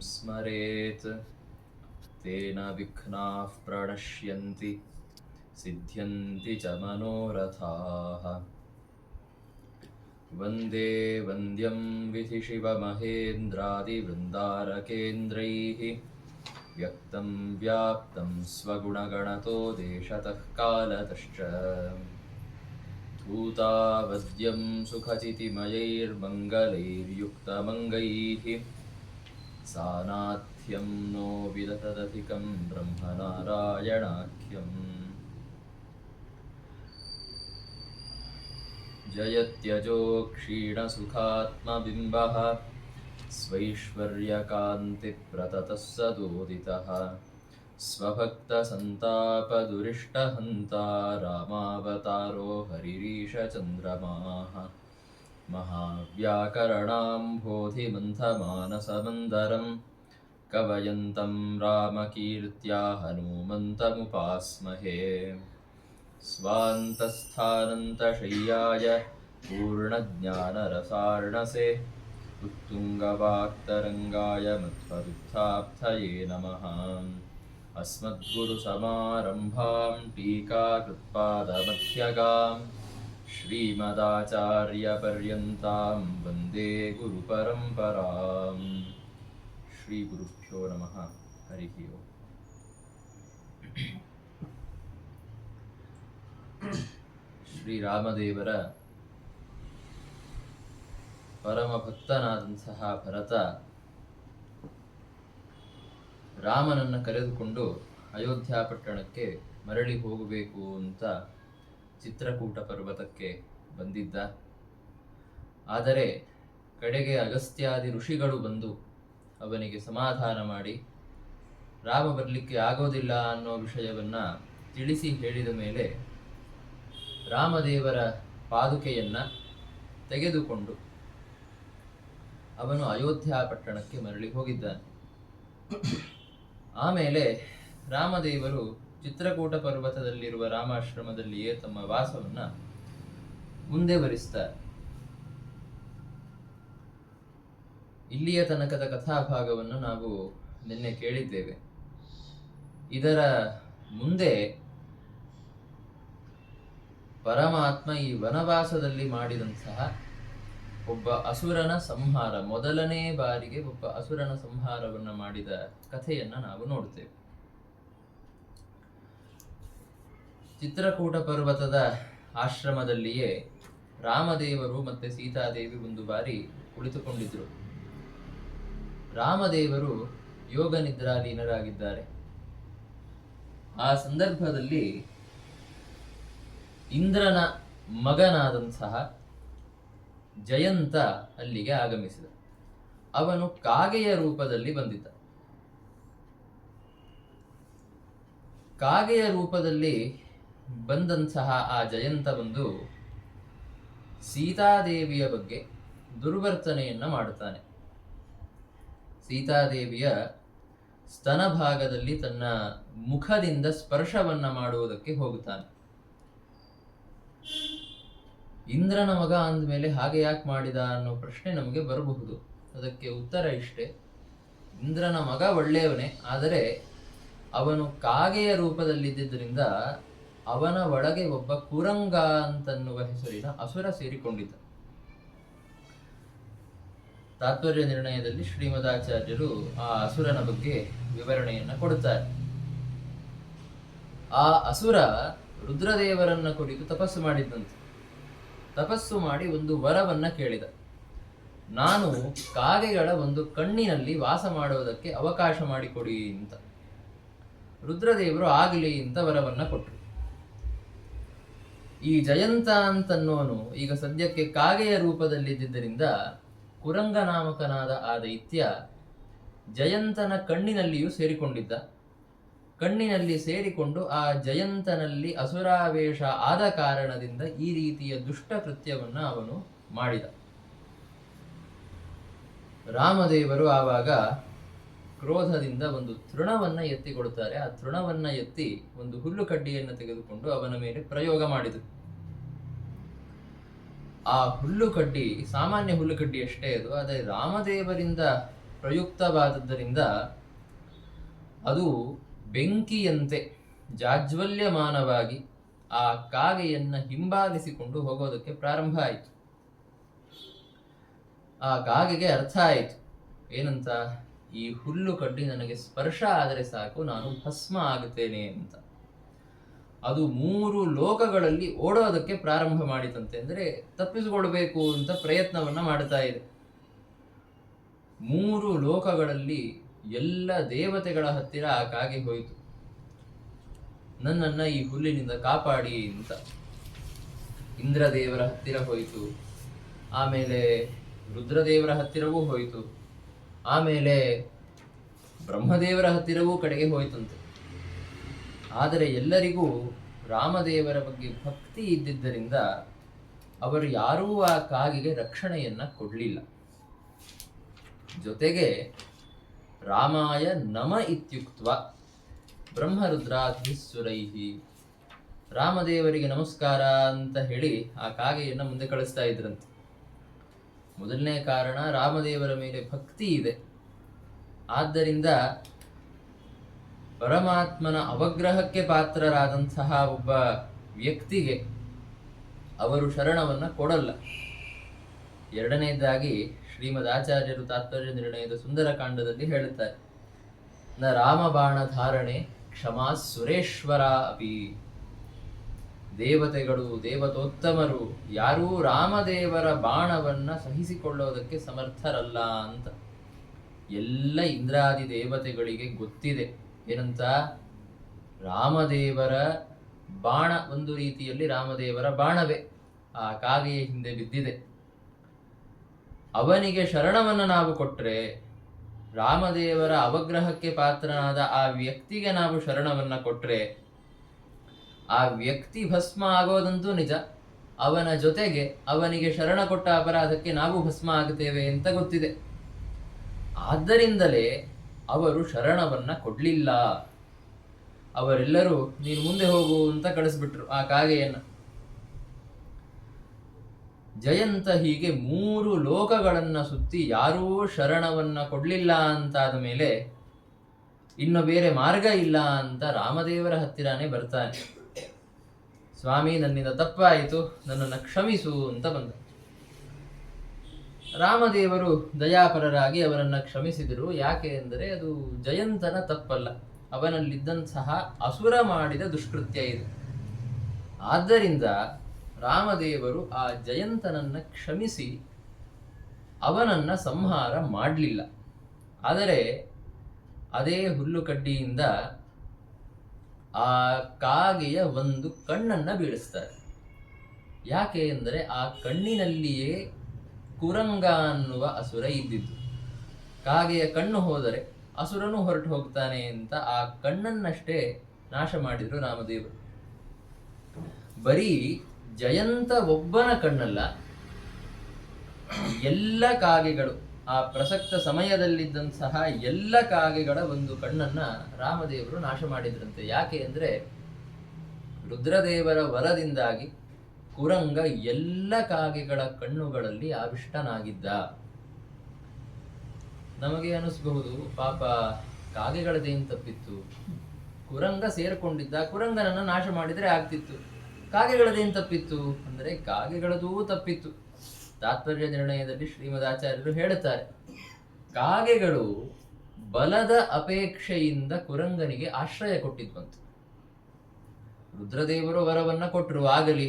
स्मरेत् तेन विघ्नाः प्रणश्यन्ति सिद्ध्यन्ति च मनोरथाः। वन्दे वन्द्यं विधिशिवमहेन्द्रादिवृन्दारकेन्द्रैः व्यक्तं व्याप्तं स्वगुणगणतो देशतः कालतश्च भूतावद्यं सुखचितिमयैर्मङ्गलैर्युक्तमङ्गैः सानाथ्यं नो विदधदधिकं ब्रह्मनारायणाख्यम्। जयत्यजो क्षीणसुखात्मबिम्बः स्वैश्वर्यकान्तिप्रततः सदोदितः स्वभक्तसन्तापदुरिष्टहन्ता रामावतारो हरिरीशचन्द्रमाः। महाव्याकरणाम्भोधिमन्थमानसमन्दरं कवयन्तं रामकीर्त्या हनूमन्तमुपास्महे। स्वान्तस्थानन्तशय्याय पूर्णज्ञानरसार्णसे उत्तुङ्गवाक्तरङ्गाय मध्वदुग्धाब्धये नमः। अस्मद्गुरुसमारम्भां टीकाकृत्पादमध्यगां श्रीमदाचार्यपर्यन्तां वन्दे गुरुपरम्पराम्। श्रीगुरुभ्यो नमः। हरिः ओम्। ಶ್ರೀರಾಮದೇವರ ಪರಮಭಕ್ತನಾದಂತಹ ಭರತ ರಾಮನನ್ನು ಕರೆದುಕೊಂಡು ಅಯೋಧ್ಯ ಪಟ್ಟಣಕ್ಕೆ ಮರಳಿ ಹೋಗಬೇಕು ಅಂತ ಚಿತ್ರಕೂಟ ಪರ್ವತಕ್ಕೆ ಬಂದಿದ್ದ. ಆದರೆ ಕಡೆಗೆ ಅಗಸ್ತ್ಯಾದಿ ಋಷಿಗಳು ಬಂದು ಅವನಿಗೆ ಸಮಾಧಾನ ಮಾಡಿ ರಾಮ ಬರಲಿಕ್ಕೆ ಆಗೋದಿಲ್ಲ ಅನ್ನೋ ವಿಷಯವನ್ನ ತಿಳಿಸಿ ಹೇಳಿದ ಮೇಲೆ ರಾಮದೇವರ ಪಾದುಕೆಯನ್ನ ತೆಗೆದುಕೊಂಡು ಅವನು ಅಯೋಧ್ಯ ಪಟ್ಟಣಕ್ಕೆ ಮರಳಿ ಹೋಗಿದ್ದಾನೆ. ಆಮೇಲೆ ರಾಮದೇವರು ಚಿತ್ರಕೂಟ ಪರ್ವತದಲ್ಲಿರುವ ರಾಮಾಶ್ರಮದಲ್ಲಿಯೇ ತಮ್ಮ ವಾಸವನ್ನ ಮುಂದುವರಿಸ್ತಾರೆ. ಇಲ್ಲಿಯ ತನಕದ ಕಥಾಭಾಗವನ್ನು ನಾವು ನಿನ್ನೆ ಕೇಳಿದ್ದೇವೆ. ಇದರ ಮುಂದೆ ಪರಮಾತ್ಮ ಈ ವನವಾಸದಲ್ಲಿ ಮಾಡಿದಂತಹ ಒಬ್ಬ ಅಸುರನ ಸಂಹಾರ, ಮೊದಲನೇ ಬಾರಿಗೆ ಒಬ್ಬ ಅಸುರನ ಸಂಹಾರವನ್ನು ಮಾಡಿದ ಕಥೆಯನ್ನ ನಾವು ನೋಡ್ತೇವೆ. ಚಿತ್ರಕೂಟ ಪರ್ವತದ ಆಶ್ರಮದಲ್ಲಿಯೇ ರಾಮದೇವರು ಮತ್ತೆ ಸೀತಾದೇವಿ ಒಂದು ಬಾರಿ ಕುಳಿತುಕೊಂಡಿದ್ರು. ರಾಮದೇವರು ಯೋಗ ನಿದ್ರಾಲೀನರಾಗಿದ್ದಾರೆ. ಆ ಸಂದರ್ಭದಲ್ಲಿ ಇಂದ್ರನ ಮಗನಾದಂತಹ ಜಯಂತ ಅಲ್ಲಿಗೆ ಆಗಮಿಸಿದ. ಅವನು ಕಾಗೆಯ ರೂಪದಲ್ಲಿ ಬಂದಿದ್ದ. ಕಾಗೆಯ ರೂಪದಲ್ಲಿ ಬಂದಂತಹ ಆ ಜಯಂತ ಬಂದು ಸೀತಾದೇವಿಯ ಬಗ್ಗೆ ದುರ್ವರ್ತನೆಯನ್ನ ಮಾಡುತ್ತಾನೆ. ಸೀತಾದೇವಿಯ ಸ್ತನ ಭಾಗದಲ್ಲಿ ತನ್ನ ಮುಖದಿಂದ ಸ್ಪರ್ಶವನ್ನ ಮಾಡುವುದಕ್ಕೆ ಹೋಗುತ್ತಾನೆ. ಇಂದ್ರನ ಮಗ ಅಂದಮೇಲೆ ಹಾಗೆ ಯಾಕೆ ಮಾಡಿದ ಅನ್ನೋ ಪ್ರಶ್ನೆ ನಮಗೆ ಬರಬಹುದು. ಅದಕ್ಕೆ ಉತ್ತರ ಇಷ್ಟೇ: ಇಂದ್ರನ ಮಗ ಒಳ್ಳೆಯವನೇ, ಆದರೆ ಅವನು ಕಾಗೆಯ ರೂಪದಲ್ಲಿದ್ದರಿಂದ ಅವನ ಒಳಗೆ ಒಬ್ಬ ಕುರಂಗ ಅಂತನ್ನುವ ಹೆಸರಿನ ಅಸುರ ಸೇರಿಕೊಂಡಿದ್ದ. ತಾತ್ಪರ್ಯ ನಿರ್ಣಯದಲ್ಲಿ ಶ್ರೀಮದಾಚಾರ್ಯರು ಆ ಅಸುರನ ಬಗ್ಗೆ ವಿವರಣೆಯನ್ನ ಕೊಡುತ್ತಾರೆ. ಆ ಅಸುರ ರುದ್ರದೇವರನ್ನ ಕುರಿತು ತಪಸ್ಸು ಮಾಡಿದ್ದಂತೆ. ತಪಸ್ಸು ಮಾಡಿ ಒಂದು ವರವನ್ನ ಕೇಳಿದ. ನಾನು ಕಾಗೆಗಳ ಒಂದು ಕಣ್ಣಿನಲ್ಲಿ ವಾಸ ಮಾಡುವುದಕ್ಕೆ ಅವಕಾಶ ಮಾಡಿಕೊಡಿ ಅಂತ. ರುದ್ರದೇವರು ಆಗಲಿ ಅಂತ ವರವನ್ನ ಕೊಟ್ಟರು. ಈ ಜಯಂತ ಅಂತನ್ನೋನು ಈಗ ಸದ್ಯಕ್ಕೆ ಕಾಗೆಯ ರೂಪದಲ್ಲಿದ್ದರಿಂದ ಕುರಂಗ ನಾಮಕನಾದ ಆ ದೈತ್ಯ ಜಯಂತನ ಕಣ್ಣಿನಲ್ಲಿಯೂ ಸೇರಿಕೊಂಡಿದ್ದ. ಕಣ್ಣಿನಲ್ಲಿ ಸೇರಿಕೊಂಡು ಆ ಜಯಂತನಲ್ಲಿ ಅಸುರಾವೇಶ ಆದ ಕಾರಣದಿಂದ ಈ ರೀತಿಯ ದುಷ್ಟ ಕೃತ್ಯವನ್ನ ಅವನು ಮಾಡಿದ. ರಾಮದೇವರು ಆವಾಗ ಕ್ರೋಧದಿಂದ ಒಂದು ತೃಣವನ್ನ ಎತ್ತಿಕೊಡುತ್ತಾರೆ. ಆ ತೃಣವನ್ನ ಎತ್ತಿ ಒಂದು ಹುಲ್ಲು ಕಡ್ಡಿಯನ್ನು ತೆಗೆದುಕೊಂಡು ಅವನ ಮೇಲೆ ಪ್ರಯೋಗ ಮಾಡಿದರು. ಆ ಹುಲ್ಲು ಕಡ್ಡಿ ಸಾಮಾನ್ಯ ಹುಲ್ಲು ಕಡ್ಡಿ ಅಷ್ಟೇ ಅದು. ಆದರೆ ರಾಮದೇವರಿಂದ ಪ್ರಯುಕ್ತವಾದದ್ದರಿಂದ ಅದು ಬೆಂಕಿಯಂತೆ ಜಾಜ್ವಲ್ಯಮಾನವಾಗಿ ಆ ಕಾಗೆಯನ್ನು ಹಿಂಬಾಲಿಸಿಕೊಂಡು ಹೋಗೋದಕ್ಕೆ ಪ್ರಾರಂಭ ಆಯಿತು. ಆ ಕಾಗೆಗೆ ಅರ್ಥ ಆಯಿತು, ಏನಂತ, ಈ ಹುಲ್ಲು ಕಡ್ಡಿ ನನಗೆ ಸ್ಪರ್ಶ ಆದರೆ ಸಾಕು, ನಾನು ಭಸ್ಮ ಆಗುತ್ತೇನೆ ಅಂತ. ಅದು 3 ಲೋಕಗಳಲ್ಲಿ ಓಡೋದಕ್ಕೆ ಪ್ರಾರಂಭ ಮಾಡಿತಂತೆ. ಅಂದರೆ ತಪ್ಪಿಸಿಕೊಳ್ಬೇಕು ಅಂತ ಪ್ರಯತ್ನವನ್ನ ಮಾಡ್ತಾ ಇದೆ. 3 ಲೋಕಗಳಲ್ಲಿ ಎಲ್ಲ ದೇವತೆಗಳ ಹತ್ತಿರ ಆ ಕಾಗೆ ಹೋಯಿತು, ನನ್ನನ್ನ ಈ ಹುಲ್ಲಿನಿಂದ ಕಾಪಾಡಿ ಅಂತ. ಇಂದ್ರದೇವರ ಹತ್ತಿರ ಹೋಯಿತು, ಆಮೇಲೆ ರುದ್ರದೇವರ ಹತ್ತಿರವೂ ಹೋಯಿತು, ಆಮೇಲೆ ಬ್ರಹ್ಮದೇವರ ಹತ್ತಿರವೂ ಕಡೆಗೆ ಹೋಯ್ತಂತೆ. ಆದರೆ ಎಲ್ಲರಿಗೂ ರಾಮದೇವರ ಬಗ್ಗೆ ಭಕ್ತಿ ಇದ್ದಿದ್ದರಿಂದ ಅವರು ಯಾರೂ ಆ ಕಾಗೆಗೆ ರಕ್ಷಣೆಯನ್ನ ಕೊಡಲಿಲ್ಲ. ಜೊತೆಗೆ ರಾಮಾಯ ನಮ ಇತ್ಯುಕ್ತ್ವ ಬ್ರಹ್ಮರುದ್ರಾಧಿಸುರೈಹಿ, ರಾಮದೇವರಿಗೆ ನಮಸ್ಕಾರ ಅಂತ ಹೇಳಿ ಆ ಕಾಗೆಯನ್ನು ಮುಂದೆ ಕಳಿಸ್ತಾ ಇದ್ರಂತೆ. ಮೊದಲನೇ ಕಾರಣ, ರಾಮದೇವರ ಮೇಲೆ ಭಕ್ತಿ ಇದೆ. ಆದ್ದರಿಂದ ಪರಮಾತ್ಮನ ಅವಗ್ರಹಕ್ಕೆ ಪಾತ್ರರಾದಂತಹ ಒಬ್ಬ ವ್ಯಕ್ತಿಗೆ ಅವರು ಶರಣವನ್ನ ಕೊಡಲ್ಲ. ಎರಡನೇದಾಗಿ ಶ್ರೀಮದ್ ಆಚಾರ್ಯರು ತಾತ್ಪರ್ಯ ನಿರ್ಣಯದ ಸುಂದರಕಾಂಡದಲ್ಲಿ ಹೇಳುತ್ತಾರೆ, ನ ರಾಮಬಾಣ ಧಾರಣೆ ಕ್ಷಮಾ ಸುರೇಶ್ವರ ಅಪಿ. ದೇವತೆಗಳು, ದೇವತೋತ್ತಮರು ಯಾರೂ ರಾಮದೇವರ ಬಾಣವನ್ನ ಸಹಿಸಿಕೊಳ್ಳೋದಕ್ಕೆ ಸಮರ್ಥರಲ್ಲ ಅಂತ. ಎಲ್ಲ ಇಂದ್ರಾದಿ ದೇವತೆಗಳಿಗೆ ಗೊತ್ತಿದೆ, ಏನಂತ, ರಾಮದೇವರ ಬಾಣ ಒಂದು ರೀತಿಯಲ್ಲಿ ರಾಮದೇವರ ಬಾಣವೇ ಆ ಕಾಗೆಯ ಹಿಂದೆ ಬಿದ್ದಿದೆ. ಅವನಿಗೆ ಶರಣವನ್ನು ನಾವು ಕೊಟ್ರೆ, ರಾಮದೇವರ ಅವಗ್ರಹಕ್ಕೆ ಪಾತ್ರನಾದ ಆ ವ್ಯಕ್ತಿಗೆ ನಾವು ಶರಣವನ್ನ ಕೊಟ್ರೆ, ಆ ವ್ಯಕ್ತಿ ಭಸ್ಮ ಆಗೋದಂತೂ ನಿಜ, ಅವನ ಜೊತೆಗೆ ಅವನಿಗೆ ಶರಣ ಕೊಟ್ಟ ಅಪರಾಧಕ್ಕೆ ನಾವು ಭಸ್ಮ ಆಗುತ್ತೇವೆ ಅಂತ ಗೊತ್ತಿದೆ. ಆದ್ದರಿಂದಲೇ ಅವರು ಶರಣವನ್ನ ಕೊಡ್ಲಿಲ್ಲ. ಅವರೆಲ್ಲರೂ ನೀನು ಮುಂದೆ ಹೋಗು ಅಂತ ಕಳಿಸ್ಬಿಟ್ರು ಆ ಕಾಗೆಯನ್ನ. ಜಯಂತ ಹೀಗೆ 3 ಲೋಕಗಳನ್ನ ಸುತ್ತಿ ಯಾರೂ ಶರಣವನ್ನ ಕೊಡ್ಲಿಲ್ಲ ಅಂತಾದ ಮೇಲೆ ಇನ್ನು ಬೇರೆ ಮಾರ್ಗ ಇಲ್ಲ ಅಂತ ರಾಮದೇವರ ಹತ್ತಿರಾನೇ ಬರ್ತಾನೆ. ಸ್ವಾಮಿ, ನನ್ನಿಂದ ತಪ್ಪಾಯಿತು, ನನ್ನನ್ನು ಕ್ಷಮಿಸು ಅಂತ ಬಂದ. ರಾಮದೇವರು ದಯಾಪರರಾಗಿ ಅವರನ್ನ ಕ್ಷಮಿಸಿದರು. ಯಾಕೆ ಎಂದರೆ ಅದು ಜಯಂತನ ತಪ್ಪಲ್ಲ, ಅವನಲ್ಲಿದ್ದಂತಹ ಅಸುರ ಮಾಡಿದ ದುಷ್ಕೃತ್ಯ ಇದೆ. ಆದ್ದರಿಂದ ರಾಮದೇವರು ಆ ಜಯಂತನನ್ನ ಕ್ಷಮಿಸಿ ಅವನನ್ನ ಸಂಹಾರ ಮಾಡಲಿಲ್ಲ. ಆದರೆ ಅದೇ ಹುಲ್ಲುಕಡ್ಡಿಯಿಂದ ಆ ಕಾಗೆಯ ಒಂದು ಕಣ್ಣನ್ನ ಬೀಳಿಸ್ತಾರೆ. ಯಾಕೆ ಎಂದರೆ ಆ ಕಣ್ಣಿನಲ್ಲಿಯೇ ಕುರಂಗ ಅನ್ನುವ ಅಸುರ ಇದ್ದಿದ್ದು. ಕಾಗೆಯ ಕಣ್ಣು ಹೋದರೆ ಅಸುರನು ಹೊರಟು ಹೋಗ್ತಾನೆ ಅಂತ ಆ ಕಣ್ಣನ್ನಷ್ಟೇ ನಾಶ ಮಾಡಿದ್ರು ರಾಮದೇವರು. ಬರೀ ಜಯಂತ ಒಬ್ಬನ ಕಣ್ಣಲ್ಲ, ಎಲ್ಲ ಕಾಗೆಗಳು, ಆ ಪ್ರಸಕ್ತ ಸಮಯದಲ್ಲಿದ್ದಂತಹ ಎಲ್ಲ ಕಾಗೆಗಳ ಒಂದು ಕಣ್ಣನ್ನ ರಾಮದೇವರು ನಾಶ ಮಾಡಿದ್ರಂತೆ. ಯಾಕೆ ಅಂದ್ರೆ ರುದ್ರದೇವರ ವರದಿಂದಾಗಿ ಕುರಂಗ ಎಲ್ಲ ಕಾಗೆಗಳ ಕಣ್ಣುಗಳಲ್ಲಿ ಆವಿಷ್ಟನಾಗಿದ್ದ. ನಮಗೆ ಅನಿಸಬಹುದು, ಪಾಪ ಕಾಗೆಗಳದೇನು ತಪ್ಪಿತ್ತು, ಕುರಂಗ ಸೇರ್ಕೊಂಡಿದ್ದ, ಕುರಂಗನನ್ನ ನಾಶ ಮಾಡಿದ್ರೆ ಆಗ್ತಿತ್ತು. ಕಾಗೆಗಳದೇನು ತಪ್ಪಿತ್ತು ಅಂದ್ರೆ ಕಾಗೆಗಳದೂ ತಪ್ಪಿತ್ತು. ತಾತ್ಪರ್ಯ ನಿರ್ಣಯದಲ್ಲಿ ಶ್ರೀಮದ್ ಆಚಾರ್ಯರು ಹೇಳುತ್ತಾರೆ, ಕಾಗೆಗಳು ಬಲದ ಅಪೇಕ್ಷೆಯಿಂದ ಕುರಂಗನಿಗೆ ಆಶ್ರಯ ಕೊಟ್ಟಿದ್ವಂತೆ. ರುದ್ರದೇವರು ವರವನ್ನ ಕೊಟ್ಟರು, ಆಗಲಿ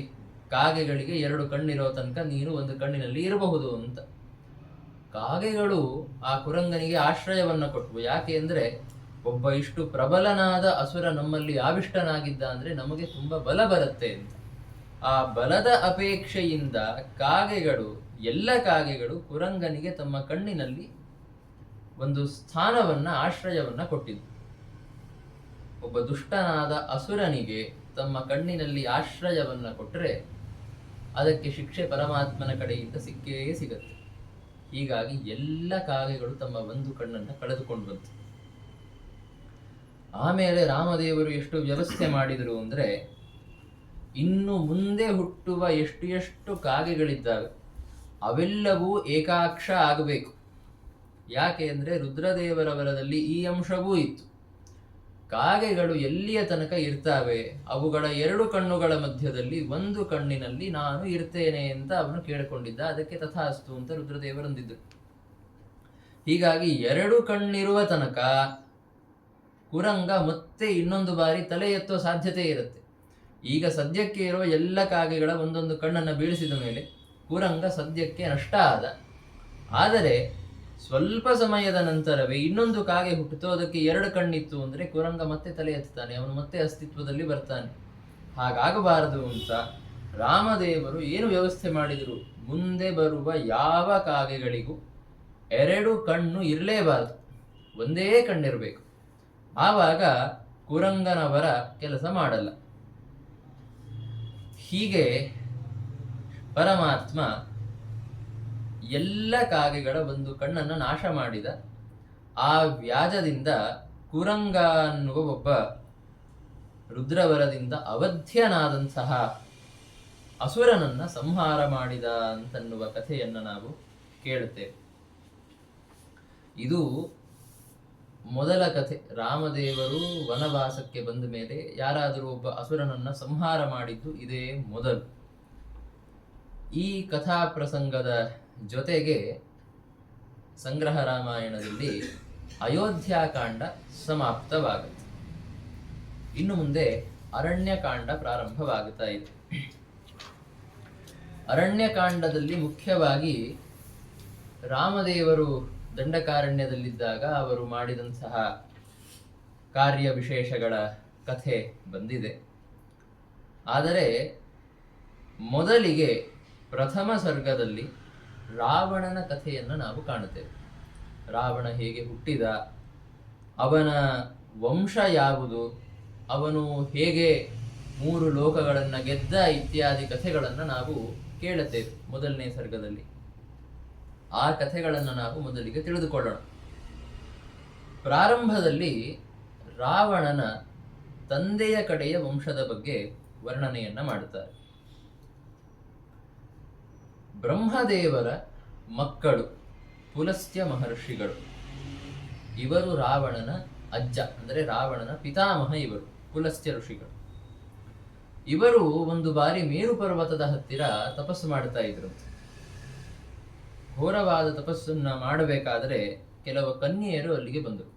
ಕಾಗೆಗಳಿಗೆ 2 ಕಣ್ಣಿರೋ ತನಕ ನೀನು ಒಂದು ಕಣ್ಣಿನಲ್ಲಿ ಇರಬಹುದು ಅಂತ. ಕಾಗೆಗಳು ಆ ಕುರಂಗನಿಗೆ ಆಶ್ರಯವನ್ನ ಕೊಟ್ಟವು. ಯಾಕೆ ಅಂದ್ರೆ ಒಬ್ಬ ಇಷ್ಟು ಪ್ರಬಲನಾದ ಅಸುರ ನಮ್ಮಲ್ಲಿ ಆವಿಷ್ಟನಾಗಿದ್ದ ಅಂದ್ರೆ ನಮಗೆ ತುಂಬಾ ಬಲ ಬರುತ್ತೆ ಅಂತ. ಆ ಬಲದ ಅಪೇಕ್ಷೆಯಿಂದ ಕಾಗೆಗಳು, ಎಲ್ಲ ಕಾಗೆಗಳು ಕುರಂಗನಿಗೆ ತಮ್ಮ ಕಣ್ಣಿನಲ್ಲಿ ಒಂದು ಸ್ಥಾನವನ್ನ, ಆಶ್ರಯವನ್ನ ಕೊಟ್ಟಿದ್ದು. ಒಬ್ಬ ದುಷ್ಟನಾದ ಅಸುರನಿಗೆ ತಮ್ಮ ಕಣ್ಣಿನಲ್ಲಿ ಆಶ್ರಯವನ್ನ ಕೊಟ್ಟರೆ ಅದಕ್ಕೆ ಶಿಕ್ಷೆ ಪರಮಾತ್ಮನ ಕಡೆಯಿಂದ ಸಿಕ್ಕೇ ಸಿಗತ್ತೆ. ಹೀಗಾಗಿ ಎಲ್ಲ ಕಾಗೆಗಳು ತಮ್ಮ ಒಂದು ಕಣ್ಣನ್ನು ಕಳೆದುಕೊಂಡು ಬಂತು. ಆಮೇಲೆ ರಾಮದೇವರು ಎಷ್ಟು ವ್ಯವಸ್ಥೆ ಮಾಡಿದರು ಅಂದ್ರೆ, ಇನ್ನು ಮುಂದೆ ಹುಟ್ಟುವ ಎಷ್ಟು ಕಾಗೆಗಳಿದ್ದಾವೆ ಅವೆಲ್ಲವೂ ಏಕಾಕ್ಷ ಆಗಬೇಕು. ಯಾಕೆ ಅಂದರೆ ರುದ್ರದೇವರ ವರದಲ್ಲಿ ಈ ಅಂಶವೂ ಇತ್ತು. ಕಾಗೆಗಳು ಎಲ್ಲಿಯ ತನಕ ಇರ್ತಾವೆ, ಅವುಗಳ 2 ಕಣ್ಣುಗಳ ಮಧ್ಯದಲ್ಲಿ ಒಂದು ಕಣ್ಣಿನಲ್ಲಿ ನಾನು ಇರ್ತೇನೆ ಅಂತ ಅವನು ಕೇಳಿಕೊಂಡಿದ್ದ. ಅದಕ್ಕೆ ತಥಾಸ್ತು ಅಂತ ರುದ್ರದೇವರಂದಿದ್ರು. ಹೀಗಾಗಿ 2 ಕಣ್ಣಿರುವ ತನಕ ಕುರಂಗ ಮತ್ತೆ ಇನ್ನೊಂದು ಬಾರಿ ತಲೆ ಎತ್ತುವ ಸಾಧ್ಯತೆ ಇರುತ್ತೆ. ಈಗ ಸದ್ಯಕ್ಕೆ ಇರುವ ಎಲ್ಲ ಕಾಗೆಗಳ ಒಂದೊಂದು ಕಣ್ಣನ್ನು ಬೀಳಿಸಿದ ಮೇಲೆ ಕುರಂಗ ಸದ್ಯಕ್ಕೆ ನಷ್ಟ ಆದ. ಆದರೆ ಸ್ವಲ್ಪ ಸಮಯದ ನಂತರವೇ ಇನ್ನೊಂದು ಕಾಗೆ ಹುಟ್ಟಿತು, ಅದಕ್ಕೆ 2 ಕಣ್ಣಿತ್ತು ಅಂದರೆ ಕುರಂಗ ಮತ್ತೆ ತಲೆ ಎತ್ತಾನೆ, ಅವನು ಮತ್ತೆ ಅಸ್ತಿತ್ವದಲ್ಲಿ ಬರ್ತಾನೆ. ಹಾಗಾಗಬಾರದು ಅಂತ ರಾಮದೇವರು ಏನು ವ್ಯವಸ್ಥೆ ಮಾಡಿದರು, ಮುಂದೆ ಬರುವ ಯಾವ ಕಾಗೆಗಳಿಗೂ 2 ಕಣ್ಣು ಇರಲೇಬಾರದು, ಒಂದೇ ಕಣ್ಣಿರಬೇಕು. ಆವಾಗ ಕುರಂಗನವರ ಕೆಲಸ ಮಾಡಲ್ಲ. ಹೀಗೆ ಪರಮಾತ್ಮ ಎಲ್ಲ ಕಾಗೆಗಳ ಒಂದು ಕಣ್ಣನ್ನು ನಾಶ ಮಾಡಿದ. ಆ ವ್ಯಾಜದಿಂದ ಕುರಂಗ ಅನ್ನುವ ಒಬ್ಬ ರುದ್ರವರದಿಂದ ಅವಧ್ಯನಾದಂತಹ ಅಸುರನನ್ನ ಸಂಹಾರ ಮಾಡಿದ ಅಂತನ್ನುವ ಕಥೆಯನ್ನು ನಾವು ಕೇಳುತ್ತೇವೆ. ಇದು ಮೊದಲ ಕಥೆ. ರಾಮದೇವರು ವನವಾಸಕ್ಕೆ ಬಂದ ಮೇಲೆ ಯಾರಾದರೂ ಒಬ್ಬ ಅಸುರನನ್ನ ಸಂಹಾರ ಮಾಡಿದ್ದು ಇದೇ ಮೊದಲು. ಈ ಕಥಾ ಪ್ರಸಂಗದ ಜೊತೆಗೆ ಸಂಗ್ರಹ ರಾಮಾಯಣದಲ್ಲಿ ಅಯೋಧ್ಯಾಕಾಂಡ ಸಮಾಪ್ತವಾಗುತ್ತೆ. ಇನ್ನು ಮುಂದೆ ಅರಣ್ಯಕಾಂಡ ಪ್ರಾರಂಭವಾಗುತ್ತಾ ಇದೆ. ಅರಣ್ಯಕಾಂಡದಲ್ಲಿ ಮುಖ್ಯವಾಗಿ ರಾಮದೇವರು ದಂಡಕಾರಣ್ಯದಲ್ಲಿದ್ದಾಗ ಅವರು ಮಾಡಿದಂತಹ ಕಾರ್ಯ ವಿಶೇಷಗಳ ಕಥೆ ಬಂದಿದೆ. ಆದರೆ ಮೊದಲಿಗೆ ಪ್ರಥಮ ಸರ್ಗದಲ್ಲಿ ರಾವಣನ ಕಥೆಯನ್ನು ನಾವು ಕಾಣುತ್ತೇವೆ. ರಾವಣ ಹೇಗೆ ಹುಟ್ಟಿದ, ಅವನ ವಂಶ ಯಾವುದು, ಅವನು ಹೇಗೆ 3 ಲೋಕಗಳನ್ನು ಗೆದ್ದ ಇತ್ಯಾದಿ ಕಥೆಗಳನ್ನು ನಾವು ಕೇಳುತ್ತೇವೆ ಮೊದಲನೇ ಸರ್ಗದಲ್ಲಿ. ಆ ಕಥೆಗಳನ್ನು ನಾವು ಮೊದಲಿಗೆ ತಿಳಿದುಕೊಳ್ಳೋಣ. ಪ್ರಾರಂಭದಲ್ಲಿ ರಾವಣನ ತಂದೆಯ ಕಡೆಯ ವಂಶದ ಬಗ್ಗೆ ವರ್ಣನೆಯನ್ನ ಮಾಡುತ್ತಾರೆ. ಬ್ರಹ್ಮದೇವರ ಮಕ್ಕಳು ಪುಲಸ್ತ್ಯ ಮಹರ್ಷಿಗಳು. ಇವರು ರಾವಣನ ಅಜ್ಜ, ಅಂದರೆ ರಾವಣನ ಪಿತಾಮಹ ಇವರು ಪುಲಸ್ತ್ಯ ಋಷಿಗಳು. ಇವರು ಒಂದು ಬಾರಿ ಮೇರು ಪರ್ವತದ ಹತ್ತಿರ ತಪಸ್ಸು ಮಾಡ್ತಾ ಇದ್ರು. ಘೋರವಾದ ತಪಸ್ಸನ್ನ ಮಾಡಬೇಕಾದರೆ ಕೆಲವು ಕನ್ಯೆಯರು ಅಲ್ಲಿಗೆ ಬಂದರು.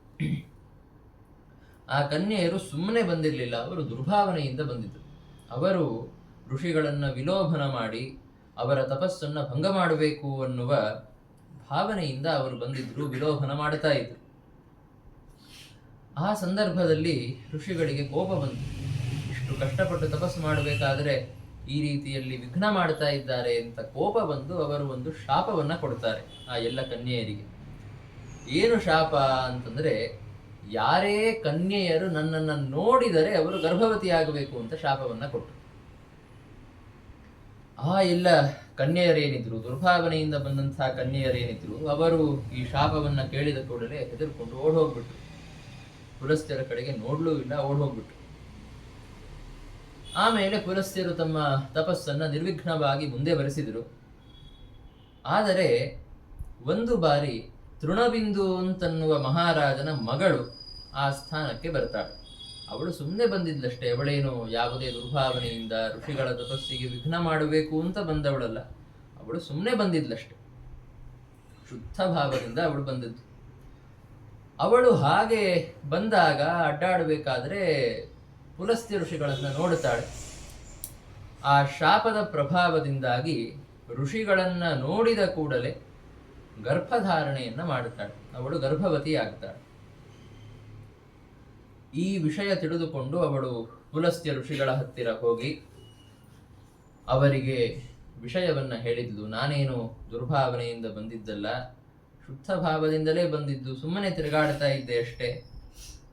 ಆ ಕನ್ಯೆಯರು ಸುಮ್ಮನೆ ಬಂದಿರಲಿಲ್ಲ, ಅವರು ದುರ್ಭಾವನೆಯಿಂದ ಬಂದಿದ್ದರು. ಅವರು ಋಷಿಗಳನ್ನು ವಿಲೋಭನ ಮಾಡಿ ಅವರ ತಪಸ್ಸನ್ನ ಭಂಗ ಮಾಡಬೇಕು ಅನ್ನುವ ಭಾವನೆಯಿಂದ ಅವರು ಬಂದಿದ್ರು, ವಿಲೋಭನ ಮಾಡ್ತಾ ಇದ್ರು. ಆ ಸಂದರ್ಭದಲ್ಲಿ ಋಷಿಗಳಿಗೆ ಕೋಪ ಬಂತು. ಇಷ್ಟು ಕಷ್ಟಪಟ್ಟು ತಪಸ್ಸು ಮಾಡಬೇಕಾದರೆ ಈ ರೀತಿಯಲ್ಲಿ ವಿಘ್ನ ಮಾಡ್ತಾ ಇದ್ದಾರೆ ಅಂತ ಕೋಪ ಬಂದು ಅವರು ಒಂದು ಶಾಪವನ್ನ ಕೊಡ್ತಾರೆ ಆ ಎಲ್ಲ ಕನ್ಯೆಯರಿಗೆ. ಏನು ಶಾಪ ಅಂತಂದ್ರೆ, ಯಾರೇ ಕನ್ಯೆಯರು ನನ್ನನ್ನು ನೋಡಿದರೆ ಅವರು ಗರ್ಭವತಿಯಾಗಬೇಕು ಅಂತ ಶಾಪವನ್ನ ಕೊಟ್ಟರು. ಆ ಎಲ್ಲ ಕನ್ಯೆಯರೇನಿದ್ರು, ದುರ್ಭಾವನೆಯಿಂದ ಬಂದಂತಹ ಕನ್ಯೆಯರೇನಿದ್ರು, ಅವರು ಈ ಶಾಪವನ್ನ ಕೇಳಿದ ಕೂಡಲೇ ಹೆದರ್ಕೊಂಡು ಓಡೋಗ್ಬಿಟ್ರು. ಪುಲಸ್ತ್ಯರ ಕಡೆಗೆ ನೋಡ್ಲೂ ಇಲ್ಲ, ಓಡೋಗ್ಬಿಟ್ರು. ಆಮೇಲೆ ಪುಲಸ್ತ್ಯರು ತಮ್ಮ ತಪಸ್ಸನ್ನ ನಿರ್ವಿಘ್ನವಾಗಿ ಮುಂದೆ ಬರೆಸಿದರು. ಆದರೆ ಒಂದು ಬಾರಿ ತೃಣಬಿಂದು ಅಂತನ್ನುವ ಮಹಾರಾಜನ ಮಗಳು ಆ ಸ್ಥಾನಕ್ಕೆ ಬರ್ತಾಳೆ. ಅವಳು ಸುಮ್ಮನೆ ಬಂದಿದ್ಲಷ್ಟೇ, ಅವಳೇನು ಯಾವುದೇ ದುರ್ಭಾವನೆಯಿಂದ ಋಷಿಗಳ ತಪಸ್ಸಿಗೆ ವಿಘ್ನ ಮಾಡಬೇಕು ಅಂತ ಬಂದವಳಲ್ಲ. ಅವಳು ಸುಮ್ಮನೆ ಬಂದಿದ್ಲಷ್ಟೆ, ಶುದ್ಧ ಭಾವದಿಂದ ಅವಳು ಬಂದದ್ದು. ಅವಳು ಹಾಗೆ ಬಂದಾಗ ಅಡ್ಡಾಡಬೇಕಾದ್ರೆ ಪುಲಸ್ತ್ಯ ಋಷಿಗಳನ್ನು ನೋಡುತ್ತಾಳೆ. ಆ ಶಾಪದ ಪ್ರಭಾವದಿಂದಾಗಿ ಋಷಿಗಳನ್ನ ನೋಡಿದ ಕೂಡಲೇ ಗರ್ಭಧಾರಣೆಯನ್ನ ಮಾಡುತ್ತಾಳೆ, ಅವಳು ಗರ್ಭವತಿಯಾಗ್ತಾಳೆ. ಈ ವಿಷಯ ತಿಳಿದುಕೊಂಡು ಅವಳು ಪುಲಸ್ತ್ಯ ಋಷಿಗಳ ಹತ್ತಿರ ಹೋಗಿ ಅವರಿಗೆ ವಿಷಯವನ್ನ ಹೇಳಿದ್ಲು. ನಾನೇನು ದುರ್ಭಾವನೆಯಿಂದ ಬಂದಿದ್ದಲ್ಲ, ಶುದ್ಧ ಭಾವದಿಂದಲೇ ಬಂದಿದ್ದು, ಸುಮ್ಮನೆ ತಿರುಗಾಡ್ತಾ ಇದ್ದೆ ಅಷ್ಟೇ.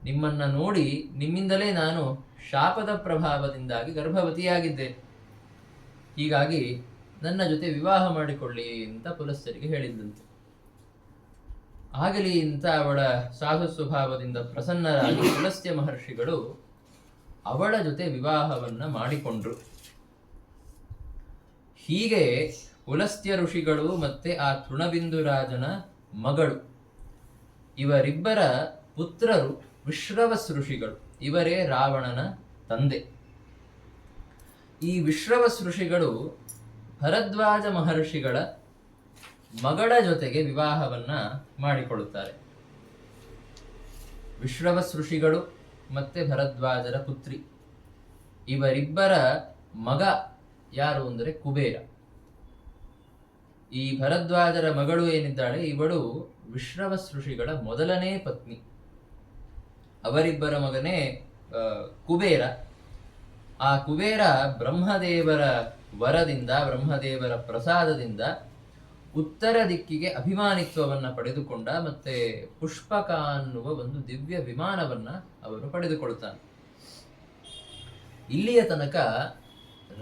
ನಿಮ್ಮನ್ನ ನೋಡಿ ನಿಮ್ಮಿಂದಲೇ ನಾನು ಶಾಪದ ಪ್ರಭಾವದಿಂದಾಗಿ ಗರ್ಭವತಿಯಾಗಿದ್ದೆ. ಹೀಗಾಗಿ ನನ್ನ ಜೊತೆ ವಿವಾಹ ಮಾಡಿಕೊಳ್ಳಿ ಅಂತ ಪುಲಸ್ತ್ಯರಿಗೆ ಹೇಳಿದ್ದಂತೆ. ಆಗಲಿ ಅಂತ ಅವಳ ಸಾಧು ಸ್ವಭಾವದಿಂದ ಪ್ರಸನ್ನರಾಗಿ ಪುಲಸ್ತ್ಯ ಮಹರ್ಷಿಗಳು ಅವಳ ಜೊತೆ ವಿವಾಹವನ್ನ ಮಾಡಿಕೊಂಡ್ರು. ಹೀಗೆ ಪುಲಸ್ತ್ಯ ಋಷಿಗಳು ಮತ್ತೆ ಆ ತೃಣಬಿಂದು ರಾಜನ ಮಗಳು ಇವರಿಬ್ಬರ ಪುತ್ರರು ವಿಶ್ರವಸ್ ಋಷಿಗಳು. ಇವರೇ ರಾವಣನ ತಂದೆ. ಈ ವಿಶ್ರವಸ್ ಋಷಿಗಳು ಭರದ್ವಾಜ ಮಹರ್ಷಿಗಳ ಮಗಳ ಜೊತೆಗೆ ವಿವಾಹವನ್ನ ಮಾಡಿಕೊಳ್ಳುತ್ತಾರೆ. ವಿಶ್ರವಸ್ ಋಷಿಗಳು ಮತ್ತೆ ಭರದ್ವಾಜರ ಪುತ್ರಿ, ಇವರಿಬ್ಬರ ಮಗ ಯಾರು ಅಂದರೆ ಕುಬೇರ. ಈ ಭರದ್ವಾಜರ ಮಗಳು ಏನಿದ್ದಾಳೆ, ಇವಳು ವಿಶ್ರವಸ್ ಋಷಿಗಳ ಮೊದಲನೇ ಪತ್ನಿ. ಅವರಿಬ್ಬರ ಮಗನೇ ಕುಬೇರ. ಆ ಕುಬೇರ ಬ್ರಹ್ಮದೇವರ ವರದಿಂದ, ಬ್ರಹ್ಮದೇವರ ಪ್ರಸಾದದಿಂದ ಉತ್ತರ ದಿಕ್ಕಿಗೆ ಅಭಿಮಾನಿತ್ವವನ್ನ ಪಡೆದುಕೊಂಡ. ಮತ್ತೆ ಪುಷ್ಪಕ ಅನ್ನುವ ಒಂದು ದಿವ್ಯ ವಿಮಾನವನ್ನ ಅವರು ಪಡೆದುಕೊಳ್ಳುತ್ತಾನೆ. ಇಲ್ಲಿಯ ತನಕ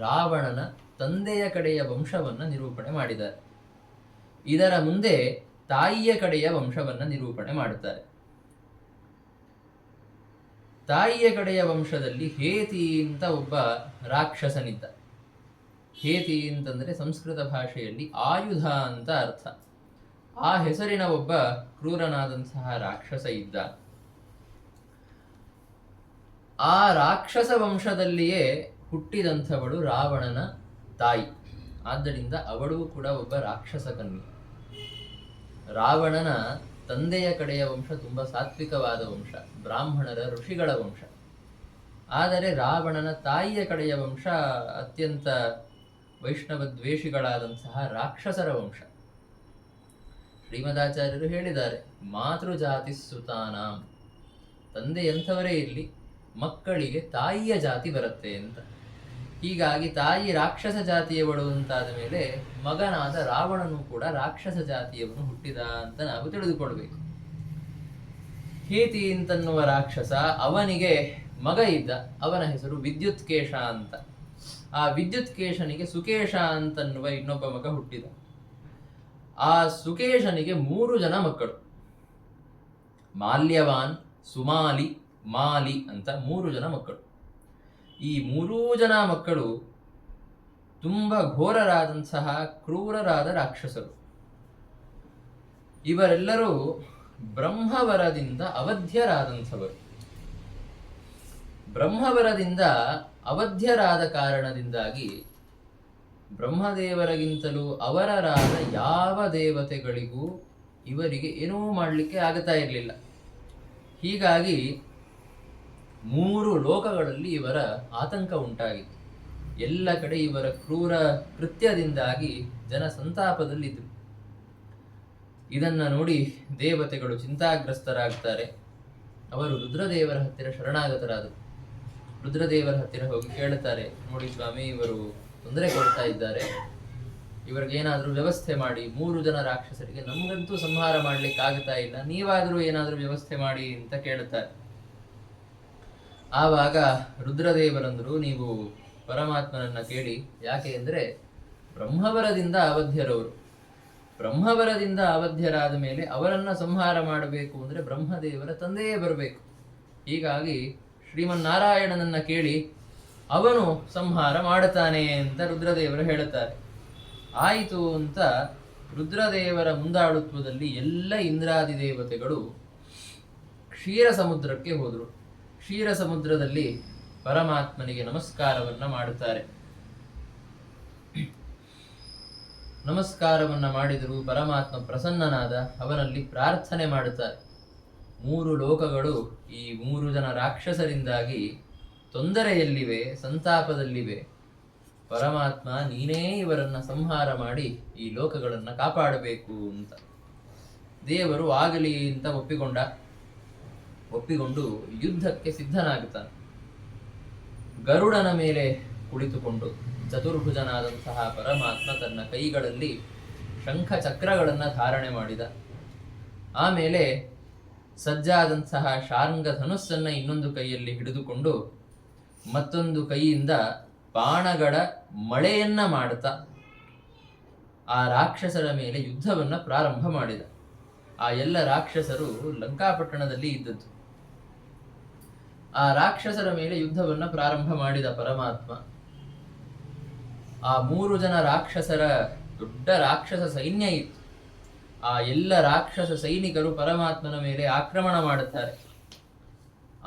ರಾವಣನ ತಂದೆಯ ಕಡೆಯ ವಂಶವನ್ನ ನಿರೂಪಣೆ ಮಾಡಿದ್ದಾರೆ. ಇದರ ಮುಂದೆ ತಾಯಿಯ ಕಡೆಯ ವಂಶವನ್ನ ನಿರೂಪಣೆ ಮಾಡುತ್ತಾರೆ. ತಾಯಿಯ ಕಡೆಯ ವಂಶದಲ್ಲಿ ಹೇತಿ ಅಂತ ಒಬ್ಬ ರಾಕ್ಷಸನಿದ್ದ. ಹೇತಿ ಅಂತಂದ್ರೆ ಸಂಸ್ಕೃತ ಭಾಷೆಯಲ್ಲಿ ಆಯುಧ ಅಂತ ಅರ್ಥ. ಆ ಹೆಸರಿನ ಒಬ್ಬ ಕ್ರೂರನಾದಂತಹ ರಾಕ್ಷಸ ಇದ್ದ. ಆ ರಾಕ್ಷಸ ವಂಶದಲ್ಲಿಯೇ ಹುಟ್ಟಿದಂಥವಳು ರಾವಣನ ತಾಯಿ. ಆದ್ದರಿಂದ ಅವಳು ಕೂಡ ಒಬ್ಬ ರಾಕ್ಷಸ ಕನ್ಯೆ. ರಾವಣನ ತಂದೆಯ ಕಡೆಯ ವಂಶ ತುಂಬಾ ಸಾತ್ವಿಕವಾದ ವಂಶ, ಬ್ರಾಹ್ಮಣರ ಋಷಿಗಳ ವಂಶ. ಆದರೆ ರಾವಣನ ತಾಯಿಯ ಕಡೆಯ ವಂಶ ಅತ್ಯಂತ ವೈಷ್ಣವ ದ್ವೇಷಿಗಳಾದಂತಹ ರಾಕ್ಷಸರ ವಂಶ. ಶ್ರೀಮದಾಚಾರ್ಯರು ಹೇಳಿದ್ದಾರೆ, ಮಾತೃಜಾತಿ ಸುತಾನಾಂ, ತಂದೆಯಂಥವರೇ ಇಲ್ಲಿ ಮಕ್ಕಳಿಗೆ ತಾಯಿಯ ಜಾತಿ ಬರುತ್ತೆ ಅಂತ. ಹೀಗಾಗಿ ತಾಯಿ ರಾಕ್ಷಸ ಜಾತಿಯವಳು ಅಂತಾದ ಮೇಲೆ ಮಗನಾದ ರಾವಣನು ಕೂಡ ರಾಕ್ಷಸ ಜಾತಿಯವನು ಹುಟ್ಟಿದ ಅಂತ ನಾವು ತಿಳಿದುಕೊಳ್ಬೇಕು. ಹೇತಿ ಅಂತನ್ನುವ ರಾಕ್ಷಸ, ಅವನಿಗೆ ಮಗ ಇದ್ದ. ಅವನ ಹೆಸರು ವಿದ್ಯುತ್ಕೇಶ ಅಂತ. ಆ ವಿದ್ಯುತ್ಕೇಶನಿಗೆ ಸುಕೇಶ ಅಂತನ್ನುವ ಇನ್ನೊಬ್ಬ ಮಗ ಹುಟ್ಟಿದ. ಆ ಸುಕೇಶನಿಗೆ 3 ಜನ ಮಕ್ಕಳು, ಮಾಲ್ಯವಾನ್, ಸುಮಾಲಿ, ಮಾಲಿ ಅಂತ 3 ಜನ ಮಕ್ಕಳು. ಈ 3 ಜನ ಮಕ್ಕಳು ತುಂಬಾ ಘೋರರಾದಂತಹ ಕ್ರೂರರಾದ ರಾಕ್ಷಸರು. ಇವರೆಲ್ಲರೂ ಬ್ರಹ್ಮವರದಿಂದ ಅವಧ್ಯರಾದಂಥವರು. ಬ್ರಹ್ಮವರದಿಂದ ಅವಧ್ಯರಾದ ಕಾರಣದಿಂದಾಗಿ ಬ್ರಹ್ಮದೇವರಿಗಿಂತಲೂ ಅವರರಾದ ಯಾವ ದೇವತೆಗಳಿಗೂ ಇವರಿಗೆ ಏನೂ ಮಾಡಲಿಕ್ಕೆ ಆಗ್ತಾ ಇರಲಿಲ್ಲ. ಹೀಗಾಗಿ 3 ಲೋಕಗಳಲ್ಲಿ ಇವರ ಆತಂಕ ಉಂಟಾಗಿತ್ತು. ಎಲ್ಲ ಕಡೆ ಇವರ ಕ್ರೂರ ಕೃತ್ಯದಿಂದಾಗಿ ಜನ ಸಂತಾಪದಲ್ಲಿದ್ದರು. ಇದನ್ನ ನೋಡಿ ದೇವತೆಗಳು ಚಿಂತಾಗ್ರಸ್ತರಾಗ್ತಾರೆ. ಅವರು ರುದ್ರದೇವರ ಹತ್ತಿರ ಶರಣಾಗತರಾದರು. ರುದ್ರದೇವರ ಹತ್ತಿರ ಹೋಗಿ ಕೇಳುತ್ತಾರೆ, ನೋಡಿ ಸ್ವಾಮಿ, ಇವರು ತೊಂದರೆ ಕೊಡ್ತಾ ಇದ್ದಾರೆ, ಇವ್ರಿಗೇನಾದ್ರೂ ವ್ಯವಸ್ಥೆ ಮಾಡಿ. 3 ಜನ ರಾಕ್ಷಸರಿಗೆ ನಮಗಂತೂ ಸಂಹಾರ ಮಾಡ್ಲಿಕ್ಕೆ ಆಗ್ತಾ ಇಲ್ಲ, ನೀವಾದ್ರೂ ಏನಾದ್ರೂ ವ್ಯವಸ್ಥೆ ಮಾಡಿ ಅಂತ ಕೇಳುತ್ತಾರೆ. ಆವಾಗ ರುದ್ರದೇವರಂದ್ರು, ನೀವು ಪರಮಾತ್ಮನನ್ನ ಕೇಳಿ. ಯಾಕೆ ಅಂದರೆ ಬ್ರಹ್ಮವರದಿಂದ ಅವಧ್ಯರವರು. ಬ್ರಹ್ಮವರದಿಂದ ಅವಧ್ಯರಾದ ಮೇಲೆ ಅವರನ್ನ ಸಂಹಾರ ಮಾಡಬೇಕು ಅಂದರೆ ಬ್ರಹ್ಮದೇವರ ತಂದೆಯೇ ಬರಬೇಕು. ಹೀಗಾಗಿ ಶ್ರೀಮನ್ನಾರಾಯಣನನ್ನ ಕೇಳಿ, ಅವನು ಸಂಹಾರ ಮಾಡುತ್ತಾನೆ ಅಂತ ರುದ್ರದೇವರು ಹೇಳುತ್ತಾರೆ. ಆಯಿತು ಅಂತ ರುದ್ರದೇವರ ಮುಂದಾಳುತ್ವದಲ್ಲಿ ಎಲ್ಲ ಇಂದ್ರಾದಿ ದೇವತೆಗಳು ಕ್ಷೀರ ಸಮುದ್ರಕ್ಕೆ ಹೋದರು. ಕ್ಷೀರ ಸಮುದ್ರದಲ್ಲಿ ಪರಮಾತ್ಮನಿಗೆ ನಮಸ್ಕಾರವನ್ನ ಮಾಡುತ್ತಾರೆ. ನಮಸ್ಕಾರವನ್ನ ಮಾಡಿದರೂ ಪರಮಾತ್ಮ ಪ್ರಸನ್ನನಾದ. ಅವನಲ್ಲಿ ಪ್ರಾರ್ಥನೆ ಮಾಡುತ್ತಾರೆ. 3 ಲೋಕಗಳು ಈ 3 ಜನ ರಾಕ್ಷಸರಿಂದಾಗಿ ತೊಂದರೆಯಲ್ಲಿವೆ, ಸಂತಾಪದಲ್ಲಿವೆ. ಪರಮಾತ್ಮ ನೀನೇ ಇವರನ್ನ ಸಂಹಾರ ಮಾಡಿ ಈ ಲೋಕಗಳನ್ನು ಕಾಪಾಡಬೇಕು ಅಂತ. ದೇವರು ಆಗಲಿ ಅಂತ ಒಪ್ಪಿಕೊಂಡು ಯುದ್ಧಕ್ಕೆ ಸಿದ್ಧನಾಗುತ್ತಾನೆ. ಗರುಡನ ಮೇಲೆ ಕುಳಿತುಕೊಂಡು ಚತುರ್ಭುಜನಾದಂತಹ ಪರಮಾತ್ಮ ತನ್ನ ಕೈಗಳಲ್ಲಿ ಶಂಖ ಚಕ್ರಗಳನ್ನು ಧಾರಣೆ ಮಾಡಿದ. ಆಮೇಲೆ ಸಜ್ಜಾದಂತಹ ಶಾರ್ಂಗ ಧನುಸ್ಸನ್ನ ಇನ್ನೊಂದು ಕೈಯಲ್ಲಿ ಹಿಡಿದುಕೊಂಡು ಮತ್ತೊಂದು ಕೈಯಿಂದ ಬಾಣಗಳ ಮಳೆಯನ್ನ ಮಾಡುತ್ತಾ ಆ ರಾಕ್ಷಸರ ಮೇಲೆ ಯುದ್ಧವನ್ನ ಪ್ರಾರಂಭ ಮಾಡಿದ. ಆ ಎಲ್ಲ ರಾಕ್ಷಸರು ಲಂಕಾಪಟ್ಟಣದಲ್ಲಿ ಇದ್ದದ್ದು. ಆ ರಾಕ್ಷಸರ ಮೇಲೆ ಯುದ್ಧವನ್ನ ಪ್ರಾರಂಭ ಮಾಡಿದ ಪರಮಾತ್ಮ. ಆ 3 ಜನ ರಾಕ್ಷಸರ ದೊಡ್ಡ ರಾಕ್ಷಸ ಸೈನ್ಯ ಇತ್ತು. ಆ ಎಲ್ಲ ರಾಕ್ಷಸ ಸೈನಿಕರು ಪರಮಾತ್ಮನ ಮೇಲೆ ಆಕ್ರಮಣ ಮಾಡುತ್ತಾರೆ.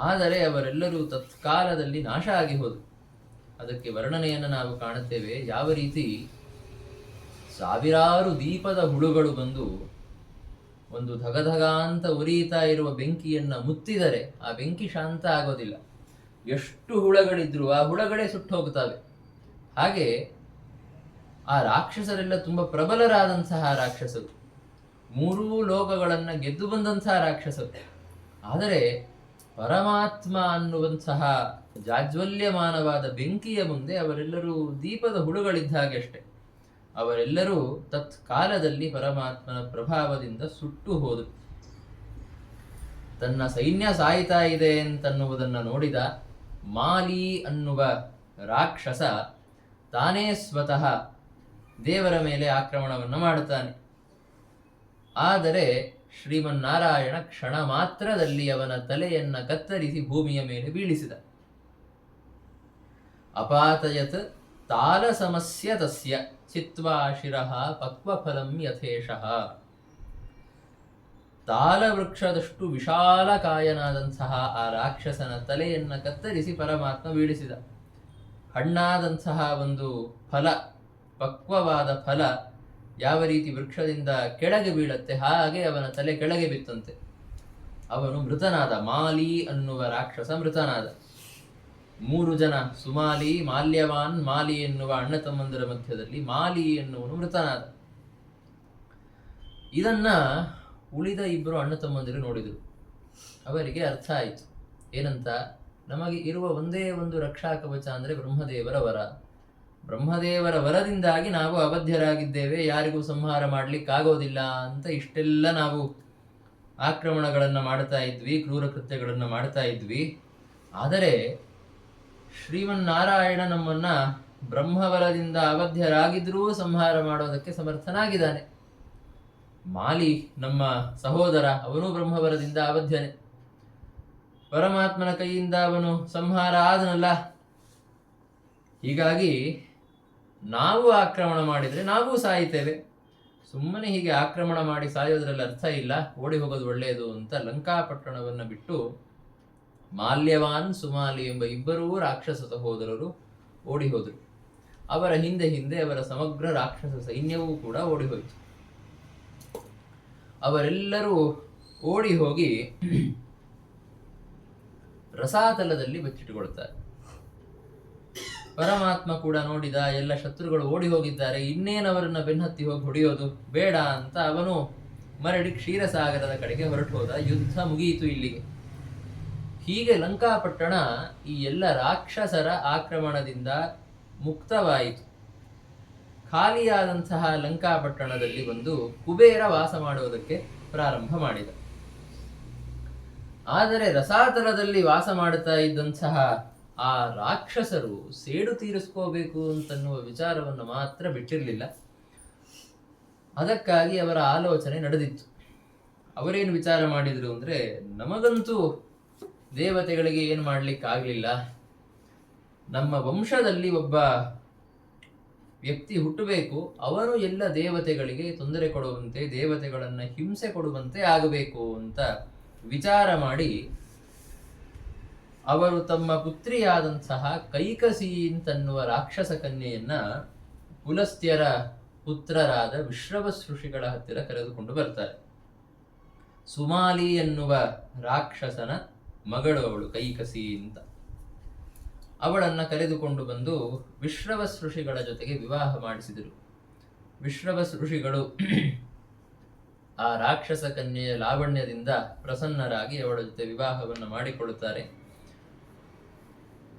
ಆದರೆ ಅವರೆಲ್ಲರೂ ತತ್ಕಾಲದಲ್ಲಿ ನಾಶ ಆಗಿ ಹೋದರು. ಅದಕ್ಕೆ ವರ್ಣನೆಯನ್ನು ನಾವು ಕಾಣುತ್ತೇವೆ. ಯಾವ ರೀತಿ ಸಾವಿರಾರು ದೀಪದ ಹುಳುಗಳು ಬಂದು ಒಂದು ಧಗಧಗ ಅಂತ ಉರಿಯುತ್ತಾ ಇರುವ ಬೆಂಕಿಯನ್ನು ಮುತ್ತಿದರೆ ಆ ಬೆಂಕಿ ಶಾಂತ ಆಗೋದಿಲ್ಲ. ಎಷ್ಟು ಹುಳಗಳಿದ್ರು ಆ ಹುಳಗಳೇ ಸುಟ್ಟು ಹೋಗುತ್ತವೆ. ಹಾಗೆ ಆ ರಾಕ್ಷಸರೆಲ್ಲ ತುಂಬ ಪ್ರಬಲರಾದಂತಹ ರಾಕ್ಷಸರು, ಮೂರೂ ಲೋಕಗಳನ್ನು ಗೆದ್ದು ಬಂದಂತಹ ರಾಕ್ಷಸರು. ಆದರೆ ಪರಮಾತ್ಮ ಅನ್ನುವಂತಹ ಜಾಜ್ವಲ್ಯಮಾನವಾದ ಬೆಂಕಿಯ ಮುಂದೆ ಅವರೆಲ್ಲರೂ ದೀಪದ ಹುಳುಗಳಿದ್ದ ಹಾಗೆ ಅಷ್ಟೆ. ಅವರೆಲ್ಲರೂ ತತ್ಕಾಲದಲ್ಲಿ ಪರಮಾತ್ಮನ ಪ್ರಭಾವದಿಂದ ಸುಟ್ಟು ಹೋದರು. ತನ್ನ ಸೈನ್ಯ ಸಾಯ್ತಾ ಇದೆ ಅಂತನ್ನುವುದನ್ನು ನೋಡಿದ ಮಾಲಿ ಅನ್ನುವ ರಾಕ್ಷಸ ತಾನೇ ಸ್ವತಃ ದೇವರ ಮೇಲೆ ಆಕ್ರಮಣವನ್ನು ಮಾಡುತ್ತಾನೆ. ಆದರೆ ಶ್ರೀಮನ್ನಾರಾಯಣ ಕ್ಷಣ ಮಾತ್ರದಲ್ಲಿ ಅವನ ತಲೆಯನ್ನ ಕತ್ತರಿಸಿ ಭೂಮಿಯ ಮೇಲೆ ಬೀಳಿಸಿದ. ಅಪಾತಯತ್ ತಾಲ ಸಮಸ್ಯ ತಸ್ಯ ಚಿತ್ವಾ ಶಿರಃ ಪಕ್ವಫಲಂ ಯಥೇಶಃ. ತಾಲವೃಕ್ಷದಷ್ಟು ವಿಶಾಲ ಕಾಯನಾದಂತಹ ಆ ರಾಕ್ಷಸನ ತಲೆಯನ್ನ ಕತ್ತರಿಸಿ ಪರಮಾತ್ಮ ಬೀಳಿಸಿದ. ಹಣ್ಣಾದಂತಹ ಒಂದು ಫಲ, ಪಕ್ವವಾದ ಫಲ ಯಾವ ರೀತಿ ವೃಕ್ಷದಿಂದ ಕೆಳಗೆ ಬೀಳುತ್ತೆ ಹಾಗೆ ಅವನ ತಲೆ ಕೆಳಗೆ ಬಿತ್ತಂತೆ. ಅವನು ಮೃತನಾದ. ಮಾಲಿ ಅನ್ನುವ ರಾಕ್ಷಸ ಮೃತನಾದ. 3 ಜನ ಸುಮಾಲಿ, ಮಾಲ್ಯವಾನ್, ಮಾಲಿ ಎನ್ನುವ ಅಣ್ಣ ತಮ್ಮಂದರ ಮಧ್ಯದಲ್ಲಿ ಮಾಲಿ ಎನ್ನುವನು ಮೃತನಾದ. ಇದನ್ನ ಉಳಿದ 2 ಅಣ್ಣ ತಮ್ಮಂದಿರು ನೋಡಿದರು. ಅವರಿಗೆ ಅರ್ಥ ಆಯಿತು. ಏನಂತ? ನಮಗೆ ಇರುವ ಒಂದೇ ಒಂದು ರಕ್ಷಾ ಕವಚ ಅಂದರೆ ಬ್ರಹ್ಮದೇವರ ವರ. ಬ್ರಹ್ಮದೇವರ ವರದಿಂದಾಗಿ ನಾವು ಅಬದ್ಧರಾಗಿದ್ದೇವೆ, ಯಾರಿಗೂ ಸಂಹಾರ ಮಾಡಲಿಕ್ಕಾಗೋದಿಲ್ಲ ಅಂತ ಇಷ್ಟೆಲ್ಲ ನಾವು ಆಕ್ರಮಣಗಳನ್ನು ಮಾಡ್ತಾ ಇದ್ವಿ, ಕ್ರೂರ ಕೃತ್ಯಗಳನ್ನು ಮಾಡ್ತಾ ಇದ್ವಿ. ಆದರೆ ಶ್ರೀಮನ್ನಾರಾಯಣ ನಮ್ಮನ್ನ ಬ್ರಹ್ಮವರದಿಂದ ಅಬದ್ಧರಾಗಿದ್ರೂ ಸಂಹಾರ ಮಾಡೋದಕ್ಕೆ ಸಮರ್ಥನಾಗಿದ್ದಾನೆ. ಮಾಲಿ ನಮ್ಮ ಸಹೋದರ, ಅವನು ಬ್ರಹ್ಮವರದಿಂದ ಅಬದ್ಧನೆ. ಪರಮಾತ್ಮನ ಕೈಯಿಂದ ಅವನು ಸಂಹಾರ ಆದನಲ್ಲ. ಹೀಗಾಗಿ ನಾವು ಆಕ್ರಮಣ ಮಾಡಿದರೆ ನಾವು ಸಾಯ್ತೇವೆ. ಸುಮ್ಮನೆ ಹೀಗೆ ಆಕ್ರಮಣ ಮಾಡಿ ಸಾಯೋದ್ರಲ್ಲಿ ಅರ್ಥ ಇಲ್ಲ, ಓಡಿ ಹೋಗೋದು ಒಳ್ಳೆಯದು ಅಂತ ಲಂಕಾಪಟ್ಟಣವನ್ನು ಬಿಟ್ಟು ಮಾಲ್ಯವಾನ್, ಸುಮಾಲಿ ಎಂಬ 2 ರಾಕ್ಷಸ ಸಹೋದರರು ಓಡಿ ಹೋದರು. ಅವರ ಹಿಂದೆ ಹಿಂದೆ ಅವರ ಸಮಗ್ರ ರಾಕ್ಷಸ ಸೈನ್ಯವೂ ಕೂಡ ಓಡಿ ಹೋಯಿತು. ಅವರೆಲ್ಲರೂ ಓಡಿ ಹೋಗಿ ರಸಾತಲದಲ್ಲಿ ಬಚ್ಚಿಟ್ಟುಕೊಳ್ತಾರೆ. ಪರಮಾತ್ಮ ಕೂಡ ನೋಡಿದ, ಎಲ್ಲ ಶತ್ರುಗಳು ಓಡಿ ಹೋಗಿದ್ದಾರೆ, ಇನ್ನೇನವರನ್ನ ಬೆನ್ನತ್ತಿ ಹೋಗಿ ಹೊಡೆಯೋದು ಬೇಡ ಅಂತ ಅವನು ಮರಳಿ ಕ್ಷೀರಸಾಗರದ ಕಡೆಗೆ ಹೊರಟು ಹೋದ. ಯುದ್ಧ ಮುಗಿಯಿತು ಇಲ್ಲಿಗೆ. ಹೀಗೆ ಲಂಕಾಪಟ್ಟಣ ಈ ಎಲ್ಲ ರಾಕ್ಷಸರ ಆಕ್ರಮಣದಿಂದ ಮುಕ್ತವಾಯಿತು. ಖಾಲಿಯಾದಂತಹ ಲಂಕಾಪಟ್ಟಣದಲ್ಲಿ ಬಂದು ಕುಬೇರ ವಾಸ ಮಾಡುವುದಕ್ಕೆ ಪ್ರಾರಂಭ ಮಾಡಿದ. ಆದರೆ ರಸಾತಲದಲ್ಲಿ ವಾಸ ಮಾಡುತ್ತಾ ಇದ್ದಂತಹ ಆ ರಾಕ್ಷಸರು ಸೇಡು ತೀರಿಸ್ಕೋಬೇಕು ಅಂತನ್ನುವ ವಿಚಾರವನ್ನು ಮಾತ್ರ ಬಿಟ್ಟಿರಲಿಲ್ಲ. ಅದಕ್ಕಾಗಿ ಅವರ ಆಲೋಚನೆ ನಡೆದಿತ್ತು. ಅವರೇನು ವಿಚಾರ ಮಾಡಿದ್ರು ಅಂದ್ರೆ, ನಮಗಂತೂ ದೇವತೆಗಳಿಗೆ ಏನು ಮಾಡ್ಲಿಕ್ಕಾಗಲಿಲ್ಲ, ನಮ್ಮ ವಂಶದಲ್ಲಿ ಒಬ್ಬ ವ್ಯಕ್ತಿ ಹುಟ್ಟಬೇಕು, ಅವನು ಎಲ್ಲ ದೇವತೆಗಳಿಗೆ ತೊಂದರೆ ಕೊಡುವಂತೆ, ದೇವತೆಗಳನ್ನು ಹಿಂಸೆ ಕೊಡುವಂತೆ ಆಗಬೇಕು ಅಂತ ವಿಚಾರ ಮಾಡಿ ಅವರು ತಮ್ಮ ಪುತ್ರಿಯಾದಂತಹ ಕೈಕಸಿ ಅಂತನ್ನುವ ರಾಕ್ಷಸ ಕನ್ಯೆಯನ್ನ ಪುಲಸ್ತ್ಯರ ಪುತ್ರರಾದ ವಿಶ್ರವಸ್ ಋಷಿಗಳ ಹತ್ತಿರ ಕರೆದುಕೊಂಡು ಬರ್ತಾರೆ. ಸುಮಾಲಿ ಎನ್ನುವ ರಾಕ್ಷಸನ ಮಗಳು ಅವಳು ಕೈಕಸಿ ಅಂತ. ಅವಳನ್ನ ಕರೆದುಕೊಂಡು ಬಂದು ವಿಶ್ರವಸ್ ಋಷಿಗಳ ಜೊತೆಗೆ ವಿವಾಹ ಮಾಡಿಸಿದರು. ವಿಶ್ರವಸ್ ಋಷಿಗಳು ಆ ರಾಕ್ಷಸ ಕನ್ಯೆಯ ಲಾವಣ್ಯದಿಂದ ಪ್ರಸನ್ನರಾಗಿ ಅವಳ ಜೊತೆ ವಿವಾಹವನ್ನು ಮಾಡಿಕೊಳ್ಳುತ್ತಾರೆ.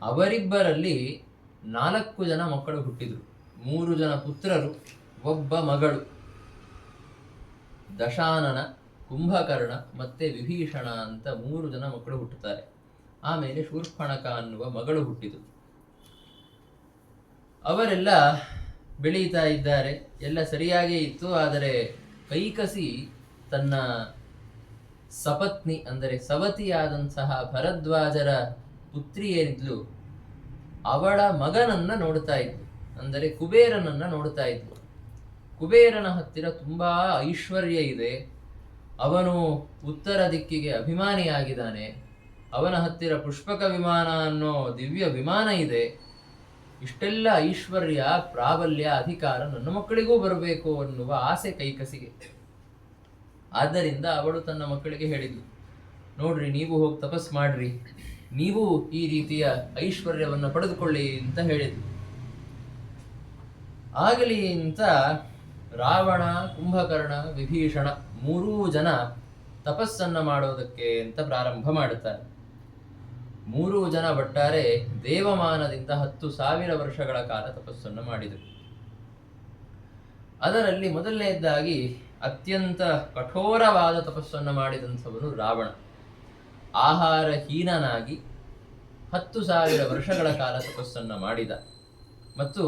ಅವರಿಬ್ಬರಲ್ಲಿ 4 ಜನ ಮಕ್ಕಳು ಹುಟ್ಟಿದರು. 3 ಜನ ಪುತ್ರರು, ಒಬ್ಬ ಮಗಳು. ದಶಾನನ, ಕುಂಭಕರ್ಣ ಮತ್ತೆ ವಿಭೀಷಣ ಅಂತ 3 ಜನ ಮಕ್ಕಳು ಹುಟ್ಟುತ್ತಾರೆ. ಆಮೇಲೆ ಶೂರ್ಪಣಖ ಅನ್ನುವ ಮಗಳು ಹುಟ್ಟಿದರು. ಅವರೆಲ್ಲ ಬೆಳೀತಾ ಇದ್ದಾರೆ, ಎಲ್ಲ ಸರಿಯಾಗೇ ಇತ್ತು. ಆದರೆ ಕೈಕಸಿ ತನ್ನ ಸಪತ್ನಿ ಅಂದರೆ ಸವತಿಯಾದಂತಹ ಭರದ್ವಾಜರ ಪುತ್ರಿ ಏನಿದ್ಲು ಅವಳ ಮಗನನ್ನ ನೋಡ್ತಾ ಇದ್ಲು, ಅಂದರೆ ಕುಬೇರನನ್ನ ನೋಡ್ತಾ ಇದ್ಲು. ಕುಬೇರನ ಹತ್ತಿರ ತುಂಬಾ ಐಶ್ವರ್ಯ ಇದೆ, ಅವನು ಉತ್ತರ ದಿಕ್ಕಿಗೆ ಅಭಿಮಾನಿಯಾಗಿದ್ದಾನೆ, ಅವನ ಹತ್ತಿರ ಪುಷ್ಪಕ ವಿಮಾನ ಅನ್ನೋ ದಿವ್ಯ ವಿಮಾನ ಇದೆ, ಇಷ್ಟೆಲ್ಲ ಐಶ್ವರ್ಯ, ಪ್ರಾಬಲ್ಯ, ಅಧಿಕಾರ ನನ್ನ ಮಕ್ಕಳಿಗೂ ಬರಬೇಕು ಅನ್ನುವ ಆಸೆ ಕೈಕಸಿಗೆ. ಆದ್ದರಿಂದ ಅವಳು ತನ್ನ ಮಕ್ಕಳಿಗೆ ಹೇಳಿದ್ಲು, ನೋಡ್ರಿ, ನೀವು ಹೋಗಿ ತಪಸ್ ಮಾಡ್ರಿ, ನೀವು ಈ ರೀತಿಯ ಐಶ್ವರ್ಯವನ್ನು ಪಡೆದುಕೊಳ್ಳಿ ಅಂತ ಹೇಳಿದ್ಲು. ಆಗಲಿ ಅಂತ ರಾವಣ, ಕುಂಭಕರ್ಣ, ವಿಭೀಷಣ ಮೂರೂ ಜನ ತಪಸ್ಸನ್ನ ಮಾಡೋದಕ್ಕೆ ಅಂತ ಪ್ರಾರಂಭ ಮಾಡುತ್ತಾರೆ. ಮೂರೂ ಜನ ಒಟ್ಟಾರೆ ದೇವಮಾನದಿಂದ 10,000 ವರ್ಷಗಳ ಕಾಲ ತಪಸ್ಸನ್ನು ಮಾಡಿದರು. ಅದರಲ್ಲಿ ಮೊದಲನೆಯದಾಗಿ ಅತ್ಯಂತ ಕಠೋರವಾದ ತಪಸ್ಸನ್ನು ಮಾಡಿದಂಥವನು ರಾವಣ. ಆಹಾರಹೀನನಾಗಿ 10,000 ವರ್ಷಗಳ ಕಾಲ ತಪಸ್ಸನ್ನು ಮಾಡಿದ. ಮತ್ತು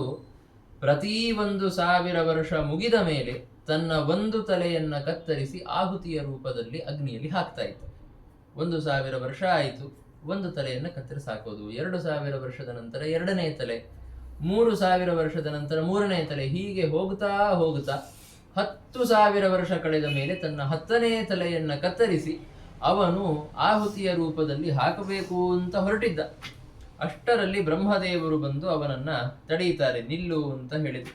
ಪ್ರತಿ 1,000 ವರ್ಷ ಮುಗಿದ ಮೇಲೆ ತನ್ನ ಒಂದು ತಲೆಯನ್ನ ಕತ್ತರಿಸಿ ಆಹುತಿಯ ರೂಪದಲ್ಲಿ ಅಗ್ನಿಯಲ್ಲಿ ಹಾಕ್ತಾ ಇದ್ದ. 1,000 ವರ್ಷ ಆಯಿತು, ಒಂದು ತಲೆಯನ್ನು ಕತ್ತರಿಸಾಕೋದು. 2,000 ವರ್ಷದ ನಂತರ 2ನೇ ತಲೆ, 3,000 ವರ್ಷದ ನಂತರ 3ನೇ ತಲೆ, ಹೀಗೆ ಹೋಗ್ತಾ ಹೋಗ್ತಾ 10,000 ವರ್ಷ ಕಳೆದ ಮೇಲೆ ತನ್ನ 10ನೇ ತಲೆಯನ್ನ ಕತ್ತರಿಸಿ ಅವನು ಆಹುತಿಯ ರೂಪದಲ್ಲಿ ಹಾಕಬೇಕು ಅಂತ ಹೊರಟಿದ್ದ. ಅಷ್ಟರಲ್ಲಿ ಬ್ರಹ್ಮದೇವರು ಬಂದು ಅವನನ್ನ ತಡೆಯುತ್ತಾರೆ. ನಿಲ್ಲು ಅಂತ ಹೇಳಿದ್ರು.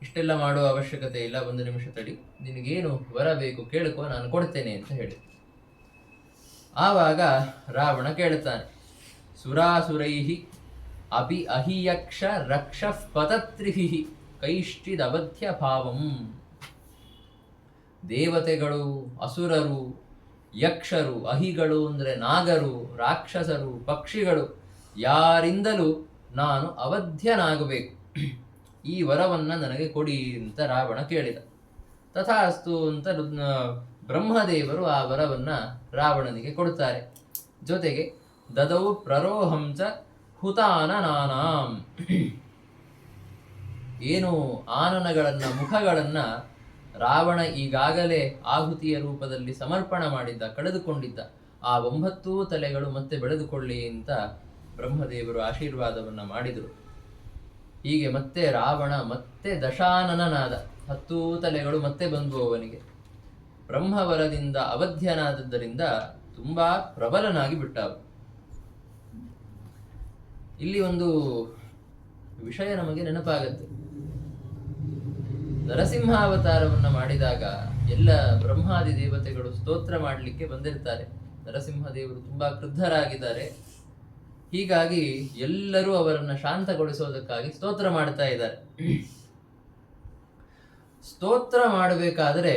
ಇಷ್ಟೆಲ್ಲ ಮಾಡುವ ಅವಶ್ಯಕತೆ ಇಲ್ಲ, 1 ನಿಮಿಷ ತಡಿ, ನಿನಗೇನು ವರ ಬೇಕು ಕೇಳ್ಕೋ, ನಾನು ಕೊಡ್ತೇನೆ ಅಂತ ಹೇಳಿ. ಆವಾಗ ರಾವಣ ಕೇಳುತ್ತಾನೆ, ಸುರಾಸುರೈಹಿ ಅಪಿ ಅಹಿಯಕ್ಷ ರಕ್ಷ ಪತತ್ರಿಹಿ ಕೈಷ್ಟಿದವಧ್ಯ ಭಾವಂ. ದೇವತೆಗಳು, ಅಸುರರು, ಯಕ್ಷರು, ಅಹಿಗಳು ಅಂದರೆ ನಾಗರು, ರಾಕ್ಷಸರು, ಪಕ್ಷಿಗಳು, ಯಾರಿಂದಲೂ ನಾನು ಅವಧ್ಯನಾಗಬೇಕು, ಈ ವರವನ್ನ ನನಗೆ ಕೊಡಿ ಅಂತ ರಾವಣ ಕೇಳಿದ. ತಥಾಸ್ತು ಅಂತ ಬ್ರಹ್ಮದೇವರು ಆ ವರವನ್ನ ರಾವಣನಿಗೆ ಕೊಡುತ್ತಾರೆ. ಜೊತೆಗೆ ದದೌ ಪ್ರರೋಹಂಚ ಹುತಾನನಾನಾಂ, ಏನು ಆನನಗಳನ್ನ, ಮುಖಗಳನ್ನ ರಾವಣ ಈಗಾಗಲೇ ಆಹುತಿಯ ರೂಪದಲ್ಲಿ ಸಮರ್ಪಣ ಮಾಡಿದ್ದ, ಕಳೆದುಕೊಂಡಿದ್ದ ಆ 9 ತಲೆಗಳು ಮತ್ತೆ ಬೆಳೆದುಕೊಳ್ಳಿ ಅಂತ ಬ್ರಹ್ಮದೇವರು ಆಶೀರ್ವಾದವನ್ನ ಮಾಡಿದರು. ಹೀಗೆ ಮತ್ತೆ ರಾವಣ ಮತ್ತೆ ದಶಾನನನಾದ, 10 ತಲೆಗಳು ಮತ್ತೆ ಬಂದು ಅವನಿಗೆ. ಬ್ರಹ್ಮವರದಿಂದ ಅವಧ್ಯನಾದದ್ದರಿಂದ ತುಂಬಾ ಪ್ರಬಲನಾಗಿ ಬಿಟ್ಟ. ಇಲ್ಲಿ ಒಂದು ವಿಷಯ ನಮಗೆ ನೆನಪಾಗತ್ತೆ. ನರಸಿಂಹಾವತಾರವನ್ನ ಮಾಡಿದಾಗ ಎಲ್ಲ ಬ್ರಹ್ಮಾದಿ ದೇವತೆಗಳು ಸ್ತೋತ್ರ ಮಾಡಲಿಕ್ಕೆ ಬಂದಿರ್ತಾರೆ. ನರಸಿಂಹದೇವರು ತುಂಬಾ ಕ್ರುದ್ಧರಾಗಿದ್ದಾರೆ. ಹೀಗಾಗಿ ಎಲ್ಲರೂ ಅವರನ್ನ ಶಾಂತಗೊಳಿಸೋದಕ್ಕಾಗಿ ಸ್ತೋತ್ರ ಮಾಡ್ತಾ ಇದ್ದಾರೆ. ಸ್ತೋತ್ರ ಮಾಡಬೇಕಾದ್ರೆ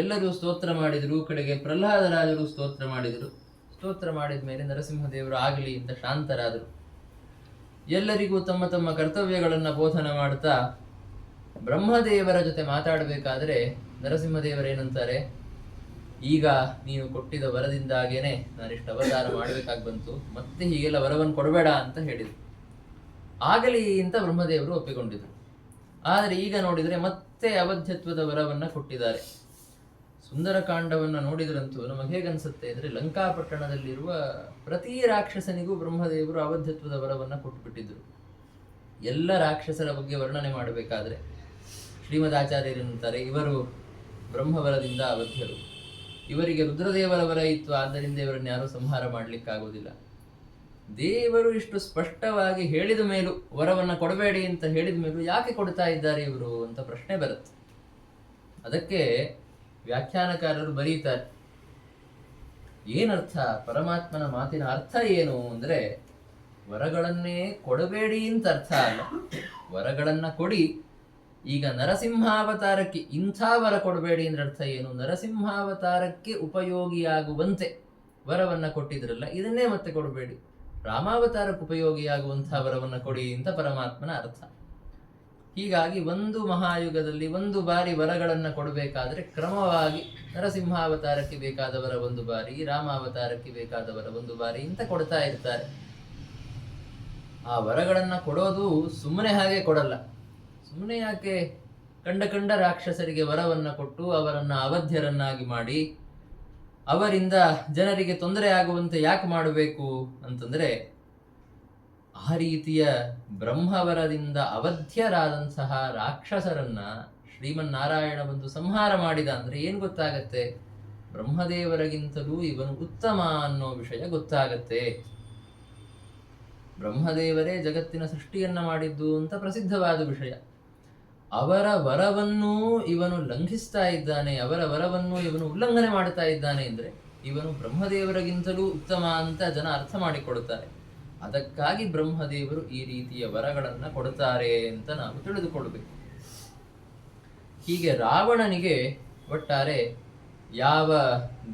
ಎಲ್ಲರೂ ಸ್ತೋತ್ರ ಮಾಡಿದರು. ಕಡೆಗೆ ಪ್ರಹ್ಲಾದರಾಜರು ಸ್ತೋತ್ರ ಮಾಡಿದರು. ಸ್ತೋತ್ರ ಮಾಡಿದ ಮೇಲೆ ನರಸಿಂಹದೇವರು ಆಗಲಿ ಅಂತ ಶಾಂತರಾದರು. ಎಲ್ಲರಿಗೂ ತಮ್ಮ ತಮ್ಮ ಕರ್ತವ್ಯಗಳನ್ನು ಬೋಧನೆ ಮಾಡ್ತಾ ಬ್ರಹ್ಮದೇವರ ಜೊತೆ ಮಾತಾಡಬೇಕಾದ್ರೆ ನರಸಿಂಹದೇವರೇನಂತಾರೆ, ಈಗ ನೀನು ಕೊಟ್ಟಿದ್ದ ವರದಿಂದಾಗೇನೆ ನಾನಿಷ್ಟು ಅವತಾರ ಮಾಡಬೇಕಾಗಿ ಬಂತು, ಮತ್ತೆ ಹೀಗೆಲ್ಲ ವರವನ್ನು ಕೊಡಬೇಡ ಅಂತ ಹೇಳಿದರು. ಆಗಲಿ ಅಂತ ಬ್ರಹ್ಮದೇವರು ಒಪ್ಪಿಕೊಂಡಿದ್ರು. ಆದರೆ ಈಗ ನೋಡಿದರೆ ಮತ್ತೆ ಅವಧ್ಯತ್ವದ ವರವನ್ನು ಕೊಟ್ಟಿದ್ದಾರೆ. ಸುಂದರಕಾಂಡವನ್ನು ನೋಡಿದ್ರಂತೂ ನಮಗೆ ಹೇಗನ್ಸುತ್ತೆ ಅಂದರೆ, ಲಂಕಾಪಟ್ಟಣದಲ್ಲಿರುವ ಪ್ರತಿ ರಾಕ್ಷಸನಿಗೂ ಬ್ರಹ್ಮದೇವರು ಅವಧ್ಯತ್ವದ ವರವನ್ನು ಕೊಟ್ಟುಬಿಟ್ಟಿದ್ರು. ಎಲ್ಲ ರಾಕ್ಷಸರ ಬಗ್ಗೆ ವರ್ಣನೆ ಮಾಡಬೇಕಾದ್ರೆ ಶ್ರೀಮದ್ ಆಚಾರ್ಯರಂತಾರೆ, ಇವರು ಬ್ರಹ್ಮವರದಿಂದ ಅವಧ್ಯರು, ಇವರಿಗೆ ರುದ್ರದೇವರ ವರ ಇತ್ತು, ಆದ್ದರಿಂದ ಇವರನ್ನು ಯಾರೂ ಸಂಹಾರ ಮಾಡಲಿಕ್ಕಾಗೋದಿಲ್ಲ. ದೇವರು ಇಷ್ಟು ಸ್ಪಷ್ಟವಾಗಿ ಹೇಳಿದ ಮೇಲೂ, ವರವನ್ನು ಕೊಡಬೇಡಿ ಅಂತ ಹೇಳಿದ ಮೇಲೂ ಯಾಕೆ ಕೊಡ್ತಾ ಇದ್ದಾರೆ ಇವರು ಅಂತ ಪ್ರಶ್ನೆ ಬರುತ್ತೆ. ಅದಕ್ಕೆ ವ್ಯಾಖ್ಯಾನಕಾರರು ಬರೀತಾರೆ, ಏನರ್ಥ, ಪರಮಾತ್ಮನ ಮಾತಿನ ಅರ್ಥ ಏನು ಅಂದರೆ, ವರಗಳನ್ನೇ ಕೊಡಬೇಡಿ ಅಂತ ಅರ್ಥ ಅಲ್ಲ, ವರಗಳನ್ನ ಕೊಡಿ. ಈಗ ನರಸಿಂಹಾವತಾರಕ್ಕೆ ಇಂಥ ವರ ಕೊಡಬೇಡಿ ಅಂದ್ರೆ ಅರ್ಥ ಏನು, ನರಸಿಂಹಾವತಾರಕ್ಕೆ ಉಪಯೋಗಿಯಾಗುವಂತೆ ವರವನ್ನ ಕೊಟ್ಟಿದ್ರಲ್ಲ, ಇದನ್ನೇ ಮತ್ತೆ ಕೊಡಬೇಡಿ, ರಾಮಾವತಾರಕ್ಕೆ ಉಪಯೋಗಿಯಾಗುವಂತಹ ವರವನ್ನ ಕೊಡಿ ಅಂತ ಪರಮಾತ್ಮನ ಅರ್ಥ. ಹೀಗಾಗಿ ಒಂದು ಮಹಾಯುಗದಲ್ಲಿ ಒಂದು ಬಾರಿ ವರಗಳನ್ನು ಕೊಡಬೇಕಾದ್ರೆ ಕ್ರಮವಾಗಿ ನರಸಿಂಹಾವತಾರಕ್ಕೆ ಬೇಕಾದವರ ಒಂದು ಬಾರಿ, ರಾಮಾವತಾರಕ್ಕೆ ಬೇಕಾದವರ ಒಂದು ಬಾರಿ ಅಂತ ಕೊಡ್ತಾ ಇರ್ತಾರೆ. ಆ ವರಗಳನ್ನು ಕೊಡೋದು ಸುಮ್ಮನೆ ಹಾಗೆ ಕೊಡಲ್ಲ. ಸುಮ್ಮನೆ ಯಾಕೆ ಕಂಡ ರಾಕ್ಷಸರಿಗೆ ವರವನ್ನು ಕೊಟ್ಟು ಅವರನ್ನು ಅವಧ್ಯರನ್ನಾಗಿ ಮಾಡಿ ಅವರಿಂದ ಜನರಿಗೆ ತೊಂದರೆ ಆಗುವಂತೆ ಯಾಕೆ ಮಾಡಬೇಕು ಅಂತಂದ್ರೆ, ಆ ರೀತಿಯ ಬ್ರಹ್ಮವರದಿಂದ ಅವಧ್ಯರಾದಂತಹ ರಾಕ್ಷಸರನ್ನ ಶ್ರೀಮನ್ನಾರಾಯಣ ಬಂದು ಸಂಹಾರ ಮಾಡಿದ ಅಂದ್ರೆ ಏನು ಗೊತ್ತಾಗತ್ತೆ? ಬ್ರಹ್ಮದೇವರಿಗಿಂತಲೂ ಇವನು ಉತ್ತಮ ಅನ್ನೋ ವಿಷಯ ಗೊತ್ತಾಗತ್ತೆ. ಬ್ರಹ್ಮದೇವರೇ ಜಗತ್ತಿನ ಸೃಷ್ಟಿಯನ್ನ ಮಾಡಿದ್ದು ಅಂತ ಪ್ರಸಿದ್ಧವಾದ ವಿಷಯ. ಅವರ ವರವನ್ನೂ ಇವನು ಲಂಘಿಸ್ತಾ ಇದ್ದಾನೆ, ಅವರ ವರವನ್ನು ಇವನು ಉಲ್ಲಂಘನೆ ಮಾಡ್ತಾ ಇದ್ದಾನೆ ಅಂದ್ರೆ ಇವನು ಬ್ರಹ್ಮದೇವರಿಗಿಂತಲೂ ಉತ್ತಮ ಅಂತ ಜನ ಅರ್ಥ ಮಾಡಿಕೊಡುತ್ತಾರೆ. ಅದಕ್ಕಾಗಿ ಬ್ರಹ್ಮದೇವರು ಈ ರೀತಿಯ ವರಗಳನ್ನು ಕೊಡುತ್ತಾರೆ ಅಂತ ನಾವು ತಿಳಿದುಕೊಳ್ಳಬೇಕು. ಹೀಗೆ ರಾವಣನಿಗೆ ಒಟ್ಟಾರೆ ಯಾವ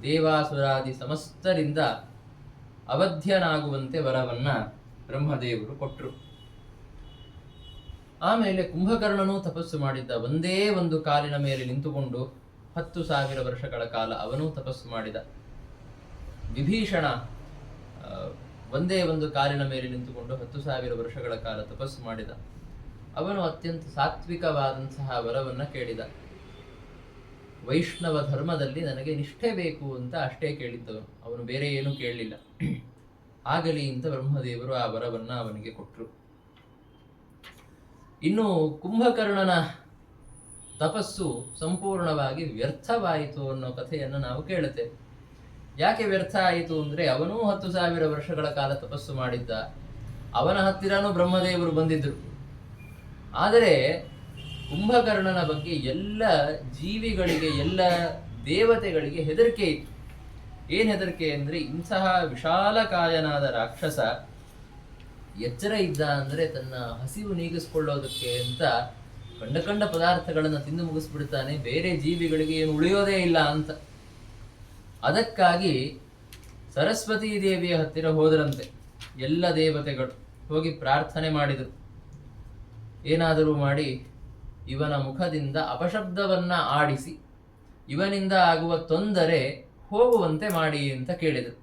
ದೇವಾಸುರಾದಿ ಸಮಸ್ತರಿಂದ ಅವಧ್ಯನಾಗುವಂತೆ ವರವನ್ನ ಬ್ರಹ್ಮದೇವರು ಕೊಟ್ಟರು. ಆಮೇಲೆ ಕುಂಭಕರ್ಣನೂ ತಪಸ್ಸು ಮಾಡಿದ್ದ. ಒಂದೇ ಒಂದು ಕಾಲಿನ ಮೇಲೆ ನಿಂತುಕೊಂಡು 10,000 ವರ್ಷಗಳ ಕಾಲ ಅವನೂ ತಪಸ್ಸು ಮಾಡಿದ. ವಿಭೀಷಣ ಒಂದೇ ಒಂದು ಕಾಲಿನ ಮೇಲೆ ನಿಂತುಕೊಂಡು 10,000 ವರ್ಷಗಳ ಕಾಲ ತಪಸ್ಸು ಮಾಡಿದ. ಅವನು ಅತ್ಯಂತ ಸಾತ್ವಿಕವಾದಂತಹ ವರವನ್ನ ಕೇಳಿದ. ವೈಷ್ಣವ ಧರ್ಮದಲ್ಲಿ ನನಗೆ ನಿಷ್ಠೆ ಬೇಕು ಅಂತ ಅಷ್ಟೇ ಕೇಳಿದ್ದವನು, ಅವನು ಬೇರೆ ಏನೂ ಕೇಳಲಿಲ್ಲ. ಆಗಲಿ ಅಂತ ಬ್ರಹ್ಮದೇವರು ಆ ವರವನ್ನ ಅವನಿಗೆ ಕೊಟ್ಟರು. ಇನ್ನು ಕುಂಭಕರ್ಣನ ತಪಸ್ಸು ಸಂಪೂರ್ಣವಾಗಿ ವ್ಯರ್ಥವಾಯಿತು ಅನ್ನೋ ಕಥೆಯನ್ನು ನಾವು ಕೇಳುತ್ತೇವೆ. ಯಾಕೆ ವ್ಯರ್ಥ ಆಯಿತು ಅಂದ್ರೆ ಅವನೂ 10,000 ವರ್ಷಗಳ ಕಾಲ ತಪಸ್ಸು ಮಾಡಿದ್ದ. ಅವನ ಹತ್ತಿರನೂ ಬ್ರಹ್ಮದೇವರು ಬಂದಿದ್ರು. ಆದರೆ ಕುಂಭಕರ್ಣನ ಬಗ್ಗೆ ಎಲ್ಲ ಜೀವಿಗಳಿಗೆ, ಎಲ್ಲ ದೇವತೆಗಳಿಗೆ ಹೆದರಿಕೆ ಇತ್ತು. ಏನ್ ಹೆದರಿಕೆ ಅಂದ್ರೆ, ಇಂತಹ ವಿಶಾಲಕಾಯನಾದ ರಾಕ್ಷಸ ಎಚ್ಚರ ಇದ್ದ ಅಂದ್ರೆ ತನ್ನ ಹಸಿವು ನೀಗಿಸ್ಕೊಳ್ಳೋದಕ್ಕೆ ಅಂತ ಕಂಡ ಪದಾರ್ಥಗಳನ್ನು ತಿಂದು ಮುಗಿಸ್ಬಿಡ್ತಾನೆ, ಬೇರೆ ಜೀವಿಗಳಿಗೆ ಏನು ಉಳಿಯೋದೇ ಇಲ್ಲ ಅಂತ. ಅದಕ್ಕಾಗಿ ಸರಸ್ವತೀ ದೇವಿಯ ಹತ್ತಿರ ಹೋದರಂತೆ ಎಲ್ಲ ದೇವತೆಗಳು. ಹೋಗಿ ಪ್ರಾರ್ಥನೆ ಮಾಡಿದರು, ಏನಾದರೂ ಮಾಡಿ ಇವನ ಮುಖದಿಂದ ಅಪಶಬ್ದವನ್ನ ಆಡಿಸಿ ಇವನಿಂದ ಆಗುವ ತೊಂದರೆ ಹೋಗುವಂತೆ ಮಾಡಿ ಅಂತ ಕೇಳಿದರು.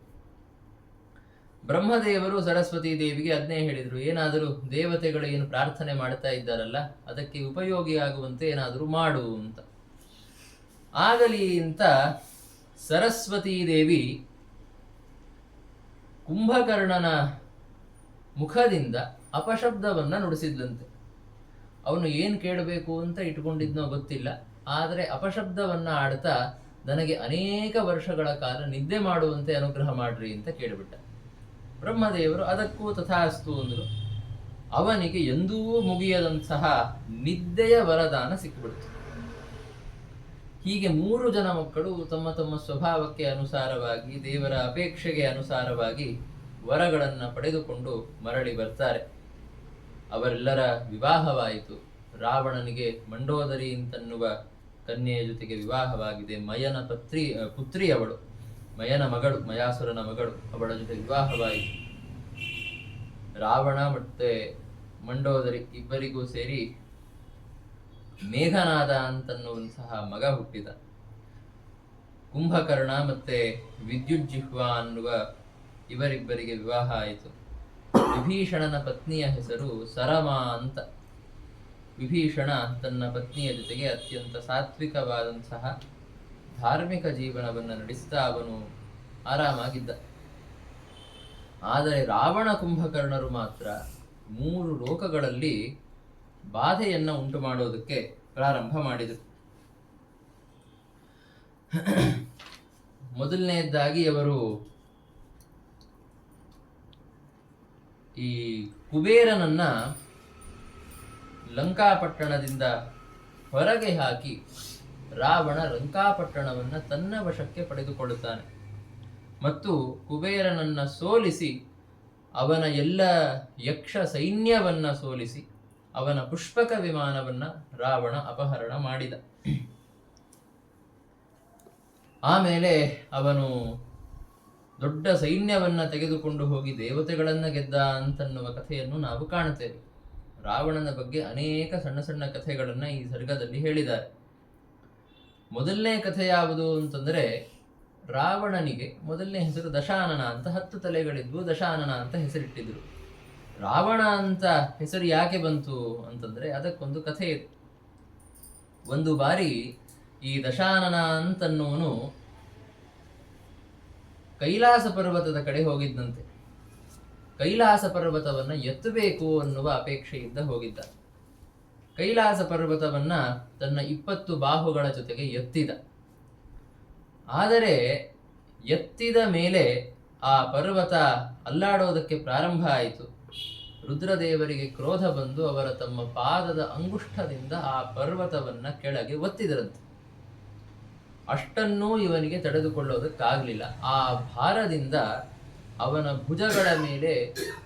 ಬ್ರಹ್ಮದೇವರು ಸರಸ್ವತೀ ದೇವಿಗೆ ಅದನ್ನೇ ಹೇಳಿದರು, ಏನಾದರೂ ದೇವತೆಗಳು ಏನು ಪ್ರಾರ್ಥನೆ ಮಾಡ್ತಾ ಇದ್ದಾರಲ್ಲ ಅದಕ್ಕೆ ಉಪಯೋಗಿಯಾಗುವಂತೆ ಏನಾದರೂ ಮಾಡು ಅಂತ. ಆಗಲಿ ಅಂತ ಸರಸ್ವತೀ ದೇವಿ ಕುಂಭಕರ್ಣನ ಮುಖದಿಂದ ಅಪಶಬ್ದವನ್ನ ನುಡಿಸಿದ್ಲಂತೆ. ಅವನು ಏನು ಕೇಳಬೇಕು ಅಂತ ಇಟ್ಕೊಂಡಿದ್ನೋ ಗೊತ್ತಿಲ್ಲ, ಆದರೆ ಅಪಶಬ್ದವನ್ನ ಆಡ್ತಾ ನನಗೆ ಅನೇಕ ವರ್ಷಗಳ ಕಾಲ ನಿದ್ದೆ ಮಾಡುವಂತೆ ಅನುಗ್ರಹ ಮಾಡ್ರಿ ಅಂತ ಕೇಳಿಬಿಟ್ಟ. ಬ್ರಹ್ಮದೇವರು ಅದಕ್ಕೂ ತಥಾಸ್ತು ಅಂದರು. ಅವನಿಗೆ ಎಂದೂ ಮುಗಿಯದಂತಹ ನಿದ್ದೆಯ ವರದಾನ ಸಿಕ್ಕಿಬಿಡ್ತು. ಹೀಗೆ 3 ಜನ ಮಕ್ಕಳು ತಮ್ಮ ತಮ್ಮ ಸ್ವಭಾವಕ್ಕೆ ಅನುಸಾರವಾಗಿ, ದೇವರ ಅಪೇಕ್ಷೆಗೆ ಅನುಸಾರವಾಗಿ ವರಗಳನ್ನು ಪಡೆದುಕೊಂಡು ಮರಳಿ ಬರ್ತಾರೆ. ಅವರೆಲ್ಲರ ವಿವಾಹವಾಯಿತು. ರಾವಣನಿಗೆ ಮಂಡೋದರಿ ಅಂತನ್ನುವ ಕನ್ಯೆಯ ಜೊತೆಗೆ ವಿವಾಹವಾಗಿದೆ. ಮಯನ ಪುತ್ರಿ ಅವಳು, ಮಯನ ಮಗಳು, ಮಯಾಸುರನ ಮಗಳು, ಅವಳ ಜೊತೆ ವಿವಾಹವಾಯಿತು. ರಾವಣ ಮತ್ತೆ ಮಂಡೋದರಿ ಇಬ್ಬರಿಗೂ ಸೇರಿ ಮೇಘನಾದ ಅಂತನ್ನುವಂತಹ ಮಗ ಹುಟ್ಟಿದ. ಕುಂಭಕರ್ಣ ಮತ್ತೆ ವಿದ್ಯುಜ್ಜಿಹ್ವ ಅನ್ನುವ ಇವರಿಬ್ಬರಿಗೆ ವಿವಾಹ ಆಯಿತು. ವಿಭೀಷಣನ ಪತ್ನಿಯ ಹೆಸರು ಸರಮ ಅಂತ. ವಿಭೀಷಣ ತನ್ನ ಪತ್ನಿಯ ಜೊತೆಗೆ ಅತ್ಯಂತ ಸಾತ್ವಿಕವಾದಂತಹ ಧಾರ್ಮಿಕ ಜೀವನವನ್ನು ನಡೆಸ್ತಾ ಅವನು ಆರಾಮಾಗಿದ್ದ. ಆದರೆ ರಾವಣ ಕುಂಭಕರ್ಣರು ಮಾತ್ರ 3 ಲೋಕಗಳಲ್ಲಿ ಬಾಧೆಯನ್ನು ಉಂಟು ಮಾಡೋದಕ್ಕೆ ಪ್ರಾರಂಭ ಮಾಡಿದರು. ಮೊದಲನೆಯದಾಗಿ ಅವರು ಈ ಕುಬೇರನನ್ನ ಲಂಕಾಪಟ್ಟಣದಿಂದ ಹೊರಗೆ ಹಾಕಿ ರಾವಣ ಲಂಕಾಪಟ್ಟಣವನ್ನು ತನ್ನ ವಶಕ್ಕೆ ಪಡೆದುಕೊಳ್ಳುತ್ತಾನೆ ಮತ್ತು ಕುಬೇರನನ್ನ ಸೋಲಿಸಿ ಅವನ ಎಲ್ಲ ಯಕ್ಷ ಸೈನ್ಯವನ್ನ ಸೋಲಿಸಿ ಅವನ ಪುಷ್ಪಕ ವಿಮಾನವನ್ನ ರಾವಣ ಅಪಹರಣ ಮಾಡಿದ. ಆಮೇಲೆ ಅವನು ದೊಡ್ಡ ಸೈನ್ಯವನ್ನ ತೆಗೆದುಕೊಂಡು ಹೋಗಿ ದೇವತೆಗಳನ್ನ ಗೆದ್ದ ಅಂತನ್ನುವ ಕಥೆಯನ್ನು ನಾವು ಕಾಣುತ್ತೇವೆ. ರಾವಣನ ಬಗ್ಗೆ ಅನೇಕ ಸಣ್ಣ ಸಣ್ಣ ಕಥೆಗಳನ್ನ ಈ ಸರ್ಗದಲ್ಲಿ ಹೇಳಿದ್ದಾರೆ. ಮೊದಲನೇ ಕಥೆ ಯಾವುದು ಅಂತಂದ್ರೆ, ರಾವಣನಿಗೆ ಮೊದಲನೇ ಹೆಸರು ದಶಾನನ ಅಂತ, 10 ತಲೆಗಳಿದ್ವು, ದಶಾನನ ಅಂತ ಹೆಸರಿಟ್ಟಿದ್ರು. ರಾವಣ ಅಂತ ಹೆಸರು ಯಾಕೆ ಬಂತು ಅಂತಂದ್ರೆ ಅದಕ್ಕೊಂದು ಕಥೆ ಇದೆ. ಒಂದು ಬಾರಿ ಈ ದಶಾನನ ಅಂತನ್ನುವನು ಕೈಲಾಸ ಪರ್ವತದ ಕಡೆ ಹೋಗಿದ್ದಂತೆ. ಕೈಲಾಸ ಪರ್ವತವನ್ನ ಎತ್ತಬೇಕು ಅನ್ನುವ ಅಪೇಕ್ಷೆಯಿಂದ ಹೋಗಿದ್ದ. ಕೈಲಾಸ ಪರ್ವತವನ್ನ ತನ್ನ 20 ಬಾಹುಗಳ ಜೊತೆಗೆ ಎತ್ತಿದ. ಆದರೆ ಎತ್ತಿದ ಮೇಲೆ ಆ ಪರ್ವತ ಅಲ್ಲಾಡೋದಕ್ಕೆ ಪ್ರಾರಂಭ ಆಯಿತು. ರುದ್ರದೇವರಿಗೆ ಕ್ರೋಧ ಬಂದು ಅವರ ತಮ್ಮ ಪಾದದ ಅಂಗುಷ್ಠದಿಂದ ಆ ಪರ್ವತವನ್ನ ಕೆಳಗೆ ಒತ್ತಿದರಂತೆ. ಅಷ್ಟನ್ನೂ ಇವನಿಗೆ ತಡೆದುಕೊಳ್ಳೋದಕ್ಕಾಗಲಿಲ್ಲ. ಆ ಭಾರದಿಂದ ಅವನ ಭುಜಗಳ ಮೇಲೆ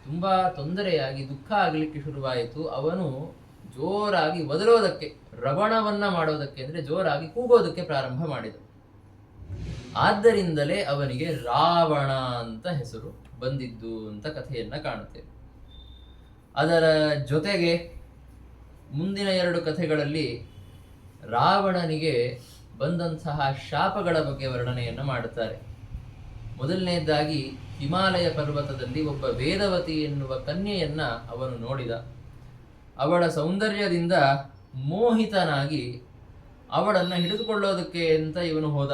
ತುಂಬಾ ತೊಂದರೆಯಾಗಿ ದುಃಖ ಆಗಲಿಕ್ಕೆ ಶುರುವಾಯಿತು. ಅವನು ಜೋರಾಗಿ ಒದರೋದಕ್ಕೆ, ರವಣವನ್ನ ಮಾಡೋದಕ್ಕೆ ಅಂದ್ರೆ ಜೋರಾಗಿ ಕೂಗೋದಕ್ಕೆ ಪ್ರಾರಂಭ ಮಾಡಿದ. ಆದ್ದರಿಂದಲೇ ಅವನಿಗೆ ರಾವಣ ಅಂತ ಹೆಸರು ಬಂದಿದ್ದು ಅಂತ ಕಥೆಯನ್ನ ಕಾಣುತ್ತೇವೆ. ಅದರ ಜೊತೆಗೆ ಮುಂದಿನ 2 ಕಥೆಗಳಲ್ಲಿ ರಾವಣನಿಗೆ ಬಂದಂತಹ ಶಾಪಗಳ ಬಗ್ಗೆ ವರ್ಣನೆಯನ್ನು ಮಾಡುತ್ತಾರೆ. ಮೊದಲನೇದಾಗಿ ಹಿಮಾಲಯ ಪರ್ವತದಲ್ಲಿ ಒಬ್ಬ ವೇದವತಿ ಎನ್ನುವ ಕನ್ಯೆಯನ್ನ ಅವನು ನೋಡಿದ. ಅವಳ ಸೌಂದರ್ಯದಿಂದ ಮೋಹಿತನಾಗಿ ಅವಳನ್ನು ಹಿಡಿದುಕೊಳ್ಳೋದಕ್ಕೆ ಅಂತ ಇವನು ಹೋದ.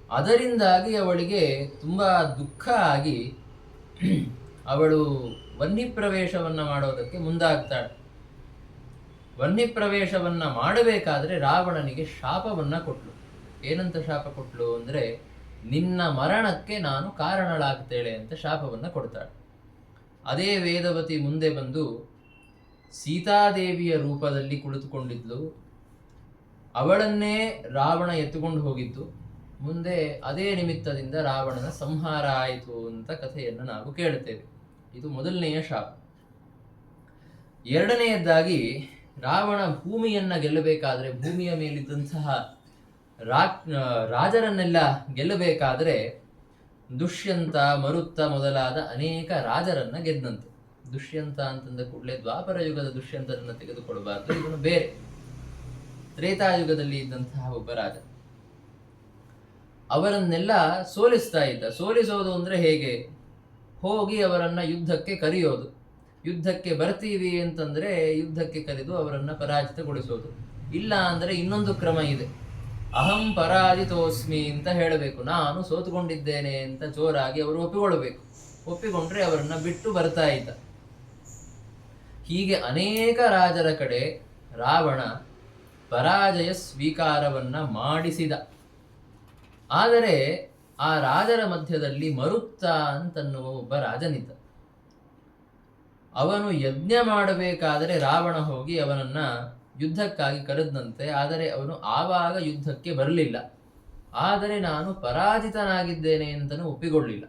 ಅದರಿಂದಾಗಿ ಅವಳಿಗೆ ತುಂಬಾ ದುಃಖ ಆಗಿ ಅವಳು ವನ್ನಿಪ್ರವೇಶವನ್ನ ಮಾಡೋದಕ್ಕೆ ಮುಂದಾಗ್ತಾಳೆ. ವನ್ನಿಪ್ರವೇಶವನ್ನ ಮಾಡಬೇಕಾದ್ರೆ ರಾವಣನಿಗೆ ಶಾಪವನ್ನ ಕೊಟ್ಲು. ಏನಂತ ಶಾಪ ಕೊಟ್ಲು ಅಂದ್ರೆ, ನಿನ್ನ ಮರಣಕ್ಕೆ ನಾನು ಕಾರಣಳಾಗ್ತೇಳೆ ಅಂತ ಶಾಪವನ್ನ ಕೊಡ್ತಾಳೆ. ಅದೇ ವೇದವತಿ ಮುಂದೆ ಬಂದು ಸೀತಾದೇವಿಯ ರೂಪದಲ್ಲಿ ಕುಳಿತುಕೊಂಡಿದ್ಲು. ಅವಳನ್ನೇ ರಾವಣ ಎತ್ತುಕೊಂಡು ಹೋಗಿದ್ದು. ಮುಂದೆ ಅದೇ ನಿಮಿತ್ತದಿಂದ ರಾವಣನ ಸಂಹಾರ ಆಯಿತು ಅಂತ ಕಥೆಯನ್ನು ನಾವು ಕೇಳುತ್ತೇವೆ. ಇದು ಮೊದಲನೆಯ ಶಾಪ. ಎರಡನೆಯದಾಗಿ ರಾವಣ ಭೂಮಿಯನ್ನ ಗೆಲ್ಲಬೇಕಾದ್ರೆ, ಭೂಮಿಯ ಮೇಲಿದ್ದಂತಹ ರಾಜರನ್ನೆಲ್ಲ ಗೆಲ್ಲಬೇಕಾದ್ರೆ ದುಷ್ಯಂತ, ಮರುತ್ತ ಮೊದಲಾದ ಅನೇಕ ರಾಜರನ್ನ ಗೆದ್ದಂತೆ. ದುಷ್ಯಂತ ಅಂತಂದ ಕೂಡಲೇ ದ್ವಾಪರ ಯುಗದ ದುಷ್ಯಂತರನ್ನ ತೆಗೆದುಕೊಳ್ಳಬಾರದು, ಇವನು ಬೇರೆ ತ್ರೇತಾಯುಗದಲ್ಲಿ ಇದ್ದಂತಹ ಒಬ್ಬ ರಾಜ. ಅವರನ್ನೆಲ್ಲ ಸೋಲಿಸ್ತಾ ಇದ್ದ. ಸೋಲಿಸೋದು ಅಂದ್ರೆ ಹೇಗೆ? ಹೋಗಿ ಅವರನ್ನ ಯುದ್ಧಕ್ಕೆ ಕರೆಯೋದು. ಯುದ್ಧಕ್ಕೆ ಬರ್ತೀವಿ ಅಂತಂದ್ರೆ ಯುದ್ಧಕ್ಕೆ ಕರೆದು ಅವರನ್ನ ಪರಾಜಿತಗೊಳಿಸೋದು. ಇಲ್ಲ ಅಂದ್ರೆ ಇನ್ನೊಂದು ಕ್ರಮ ಇದೆ, ಅಹಂ ಪರಾಜಿತೋಸ್ಮಿ ಅಂತ ಹೇಳಬೇಕು, ನಾನು ಸೋತುಕೊಂಡಿದ್ದೇನೆ ಅಂತ ಜೋರಾಗಿ ಅವರು ಒಪ್ಪಿಕೊಳ್ಬೇಕು. ಒಪ್ಪಿಕೊಂಡ್ರೆ ಅವರನ್ನ ಬಿಟ್ಟು ಬರ್ತಾ ಇದ್ದ. ಹೀಗೆ ಅನೇಕ ರಾಜರ ಕಡೆ ರಾವಣ ಪರಾಜಯ ಸ್ವೀಕಾರವನ್ನ ಮಾಡಿಸಿದ. ಆದರೆ ಆ ರಾಜರ ಮಧ್ಯದಲ್ಲಿ ಮರುತ್ತ ಅಂತನ್ನುವ ಒಬ್ಬ ರಾಜನಿದ್ದ. ಅವನು ಯಜ್ಞ ಮಾಡಬೇಕಾದರೆ ರಾವಣ ಹೋಗಿ ಅವನನ್ನ ಯುದ್ಧಕ್ಕಾಗಿ ಕರೆದಂತೆ. ಆದರೆ ಅವನು ಆವಾಗ ಯುದ್ಧಕ್ಕೆ ಬರಲಿಲ್ಲ. ಆದರೆ ನಾನು ಪರಾಜಿತನಾಗಿದ್ದೇನೆ ಅಂತನೂ ಒಪ್ಪಿಕೊಳ್ಳಿಲ್ಲ.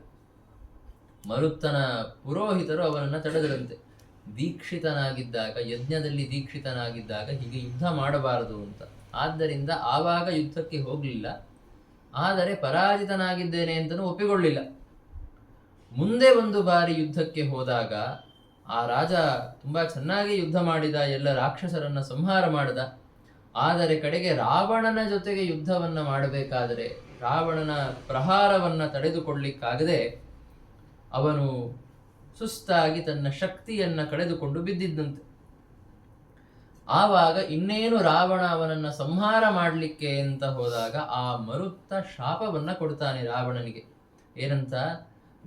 ಮರುತ್ತನ ಪುರೋಹಿತರು ಅವನನ್ನ ತಡೆದರಂತೆ. ದೀಕ್ಷಿತನಾಗಿದ್ದಾಗ, ಯಜ್ಞದಲ್ಲಿ ದೀಕ್ಷಿತನಾಗಿದ್ದಾಗ ಹೀಗೆ ಯುದ್ಧ ಮಾಡಬಾರದು ಅಂತ. ಆದ್ದರಿಂದ ಆವಾಗ ಯುದ್ಧಕ್ಕೆ ಹೋಗಲಿಲ್ಲ. ಆದರೆ ಪರಾಜಿತನಾಗಿದ್ದೇನೆ ಅಂತನೂ ಒಪ್ಪಿಕೊಳ್ಳಿಲ್ಲ. ಮುಂದೆ ಒಂದು ಬಾರಿ ಯುದ್ಧಕ್ಕೆ ಹೋದಾಗ ಆ ರಾಜ ತುಂಬಾ ಚೆನ್ನಾಗಿ ಯುದ್ಧ ಮಾಡಿದ, ಎಲ್ಲ ರಾಕ್ಷಸರನ್ನ ಸಂಹಾರ ಮಾಡಿದ. ಆದರೆ ಕಡೆಗೆ ರಾವಣನ ಜೊತೆಗೆ ಯುದ್ಧವನ್ನ ಮಾಡಬೇಕಾದರೆ ರಾವಣನ ಪ್ರಹಾರವನ್ನ ತಡೆದುಕೊಳ್ಳಿಕ್ಕಾಗದೆ ಅವನು ಸುಸ್ತಾಗಿ ತನ್ನ ಶಕ್ತಿಯನ್ನ ಕಳೆದುಕೊಂಡು ಬಿದ್ದಿದ್ದಂತೆ. ಆವಾಗ ಇನ್ನೇನು ರಾವಣ ಅವನನ್ನ ಸಂಹಾರ ಮಾಡಲಿಕ್ಕೆ ಅಂತ ಹೋದಾಗ ಆ ಮರುತ್ತ ಶಾಪವನ್ನ ಕೊಡ್ತಾನೆ ರಾವಣನಿಗೆ. ಏನಂತ?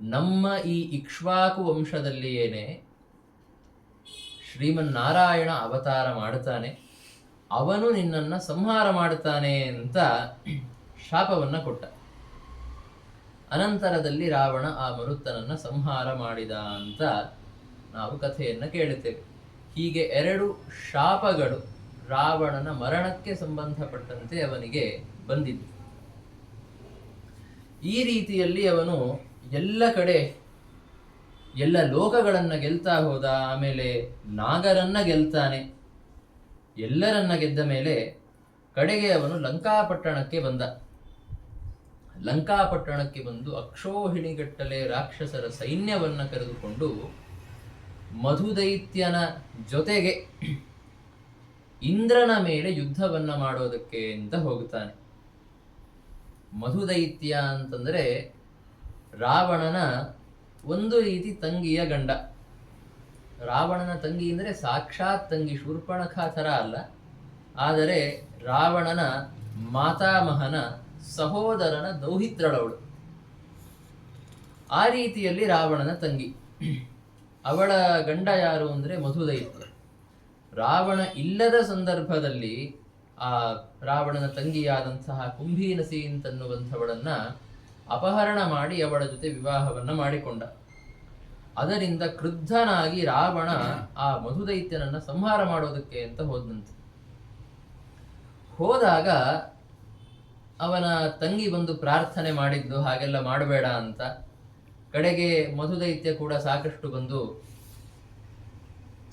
ನಮ್ಮ ಈ ಇಕ್ಷ್ವಾಕು ವಂಶದಲ್ಲಿಯೇನೆ ಶ್ರೀಮನ್ನಾರಾಯಣ ಅವತಾರ ಮಾಡುತ್ತಾನೆ, ಅವನು ನಿನ್ನನ್ನು ಸಂಹಾರ ಮಾಡುತ್ತಾನೆ ಅಂತ ಶಾಪವನ್ನ ಕೊಟ್ಟ. ಅನಂತರದಲ್ಲಿ ರಾವಣ ಆ ಮರುತ್ತನನ್ನ ಸಂಹಾರ ಮಾಡಿದ ಅಂತ ನಾವು ಕಥೆಯನ್ನ ಕೇಳುತ್ತೇವೆ. ಹೀಗೆ 2 ಶಾಪಗಳು ರಾವಣನ ಮರಣಕ್ಕೆ ಸಂಬಂಧಪಟ್ಟಂತೆ ಅವನಿಗೆ ಬಂದಿದ್ದು. ಈ ರೀತಿಯಲ್ಲಿ ಅವನು ಎಲ್ಲ ಕಡೆ ಎಲ್ಲ ಲೋಕಗಳನ್ನ ಗೆಲ್ತಾ ಹೋದ. ಆಮೇಲೆ ನಾಗರನ್ನ ಗೆಲ್ತಾನೆ. ಎಲ್ಲರನ್ನ ಗೆದ್ದ ಮೇಲೆ ಕಡೆಗೆ ಅವನು ಲಂಕಾಪಟ್ಟಣಕ್ಕೆ ಬಂದ. ಲಂಕಾಪಟ್ಟಣಕ್ಕೆ ಬಂದು ಅಕ್ಷೋಹಿಣಿಗಟ್ಟಲೆ ರಾಕ್ಷಸರ ಸೈನ್ಯವನ್ನ ಕರೆದುಕೊಂಡು ಮಧುದೈತ್ಯನ ಜೊತೆಗೆ ಇಂದ್ರನ ಮೇಲೆ ಯುದ್ಧವನ್ನ ಮಾಡೋದಕ್ಕೆ ಅಂತ ಹೋಗುತ್ತಾನೆ. ಮಧುದೈತ್ಯ ಅಂತಂದ್ರೆ ರಾವಣನ ಒಂದು ರೀತಿ ತಂಗಿಯ ಗಂಡ. ರಾವಣನ ತಂಗಿ ಅಂದರೆ ಸಾಕ್ಷಾತ್ ತಂಗಿ ಶೂರ್ಪಣಖ ಥರ ಅಲ್ಲ, ಆದರೆ ರಾವಣನ ಮಾತಾಮಹನ ಸಹೋದರನ ದೌಹಿತ್ರಳವಳು. ಆ ರೀತಿಯಲ್ಲಿ ರಾವಣನ ತಂಗಿ. ಅವಳ ಗಂಡ ಯಾರು ಅಂದರೆ ಮಧುದೈತ್ಯ. ರಾವಣ ಇಲ್ಲದ ಸಂದರ್ಭದಲ್ಲಿ ಆ ರಾವಣನ ತಂಗಿಯಾದಂತಹ ಕುಂಭೀನಸಿ ಅಂತನ್ನುವಂಥವಳನ್ನ ಅಪಹರಣ ಮಾಡಿ ಅವಳ ಜೊತೆ ವಿವಾಹವನ್ನ ಮಾಡಿಕೊಂಡ. ಅದರಿಂದ ಕ್ರುದ್ಧನಾಗಿ ರಾವಣ ಆ ಮಧುದೈತ್ಯನನ್ನ ಸಂಹಾರ ಮಾಡೋದಕ್ಕೆ ಅಂತ ಹೋದಂತೆ. ಹೋದಾಗ ಅವನ ತಂಗಿ ಬಂದು ಪ್ರಾರ್ಥನೆ ಮಾಡಿದ್ದು ಹಾಗೆಲ್ಲ ಮಾಡಬೇಡ ಅಂತ. ಕಡೆಗೆ ಮಧುದೈತ್ಯ ಕೂಡ ಸಾಕಷ್ಟು ಬಂದು